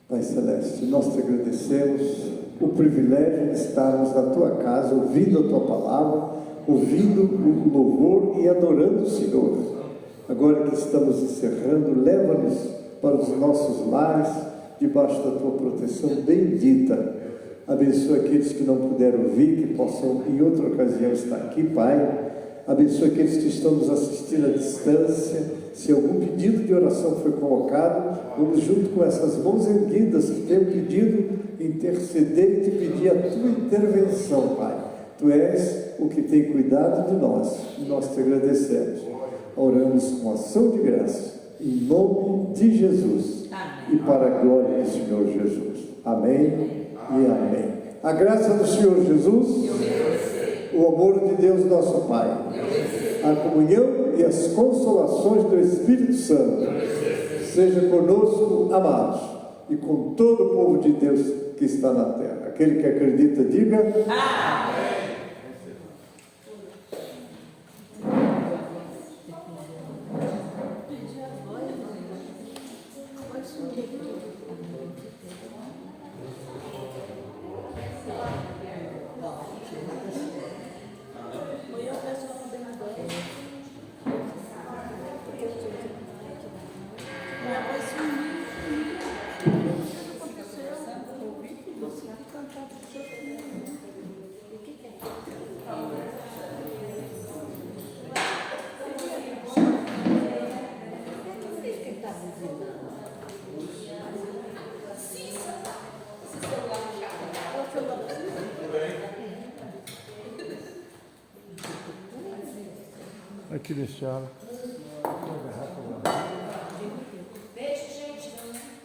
Pai Celeste, nós te agradecemos o privilégio de estarmos na tua casa, ouvindo a tua palavra, ouvindo o louvor e adorando o Senhor. Agora que estamos encerrando, leva-nos para os nossos lares, debaixo da tua proteção bendita. Abençoa aqueles que não puderam vir, que possam em outra ocasião estar aqui, Pai. Abençoa aqueles que estão nos assistindo à distância. Se algum pedido de oração foi colocado, vamos junto com essas mãos erguidas que têm pedido, interceder e te pedir a tua intervenção, Pai. Tu és o que tem cuidado de nós e nós te agradecemos. Oramos com ação de graça, em nome de Jesus. Amém. E para a glória do Senhor Jesus. Amém e amém. A graça do Senhor Jesus o amor de Deus nosso Pai, a comunhão e as consolações do Espírito Santo seja conosco, amados, e com todo o povo de Deus que está na terra. Aquele que acredita, diga Amém. aqui nesse ar. Beijo, gente.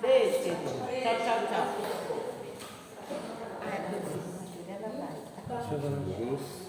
Beijo, querido. Tchau, tchau, tchau. Chega na luz.